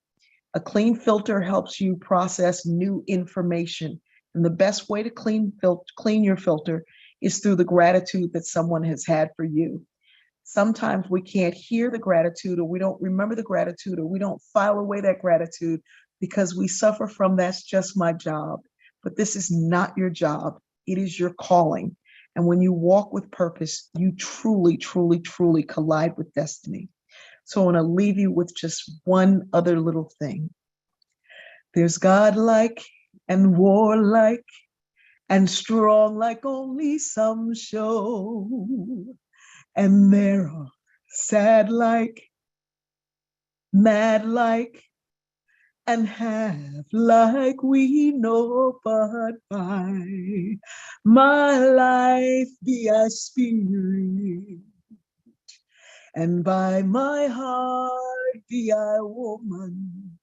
A clean filter helps you process new information. And the best way to clean your filter is through the gratitude that someone has had for you. Sometimes we can't hear the gratitude, or we don't remember the gratitude, or we don't file away that gratitude because we suffer from that's just my job. But this is not your job. It is your calling. And when you walk with purpose, you truly, truly, truly collide with destiny. So I want to leave you with just one other little thing. There's godlike and warlike and strong like only some show. And there are sad like mad like and half like we know, but by my life be I spirit, and by my heart be I woman,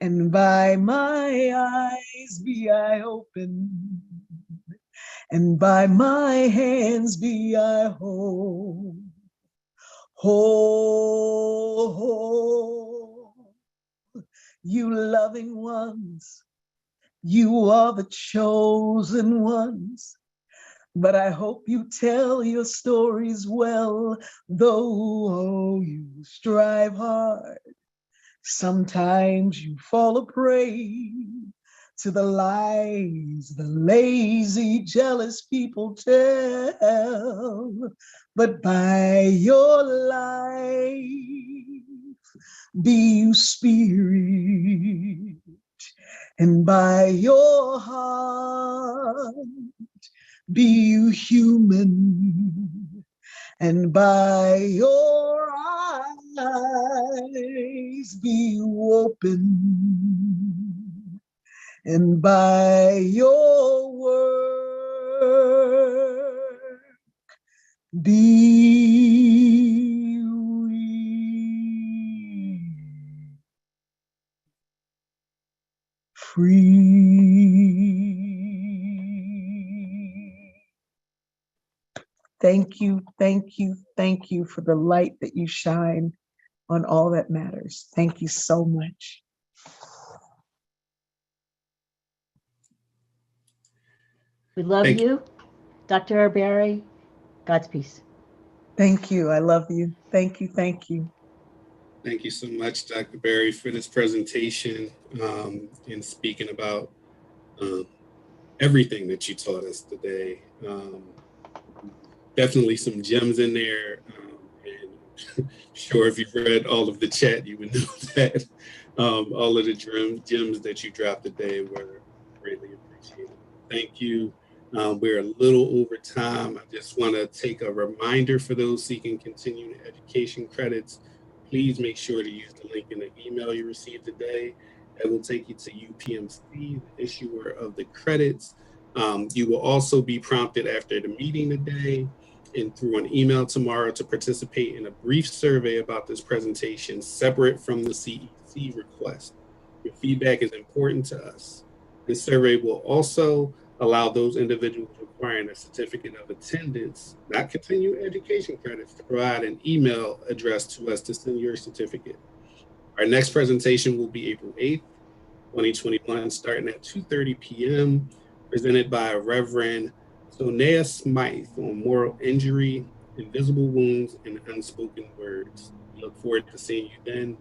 and by my eyes be I open, and by my hands be I whole. Whole, you loving ones, you are the chosen ones, but I hope you tell your stories well, though you strive hard. Sometimes you fall a prey to the lies the lazy, jealous people tell. But by your life, be you spirit, and by your heart, be you human, and by your eyes, be you open, and by your word, be we free. Thank you, thank you, thank you for the light that you shine on all that matters. Thank you so much. We love you, Dr. Berry. God's peace. Thank you. I love you. Thank you. Thank you. Thank you so much, Dr. Berry, for this presentation and speaking about everything that you taught us today. Definitely some gems in there. And sure, if you've read all of the chat, you would know that all of the gems that you dropped today were greatly appreciated. Thank you. We're a little over time. I just want to take a reminder for those seeking continuing education credits. Please make sure to use the link in the email you received today. That will take you to UPMC, the issuer of the credits. You will also be prompted after the meeting today and through an email tomorrow to participate in a brief survey about this presentation separate from the CEC request. Your feedback is important to us. This survey will also allow those individuals requiring a certificate of attendance, not continuing education credits, to provide an email address to us to send your certificate. Our next presentation will be April 8th, 2021, starting at 2:30 p.m., presented by Reverend Sonea Smythe on moral injury, invisible wounds, and unspoken words. We look forward to seeing you then.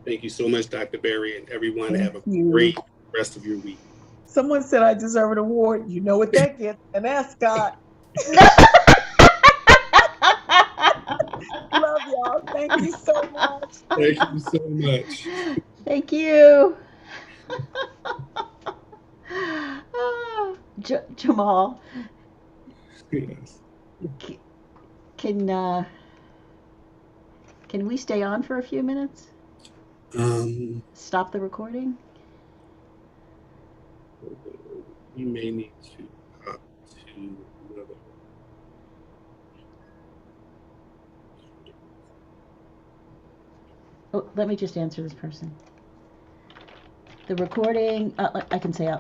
Thank you so much, Dr. Berry, and everyone. Have a great rest of your week. Someone said I deserve an award. You know what that gets, an ascot. Love y'all. Thank you so much. Thank you so much. Thank you. Jamal, Yes. can we stay on for a few minutes? Stop the recording? You may need to hop to another. Oh, let me just answer this person. The recording, I can say out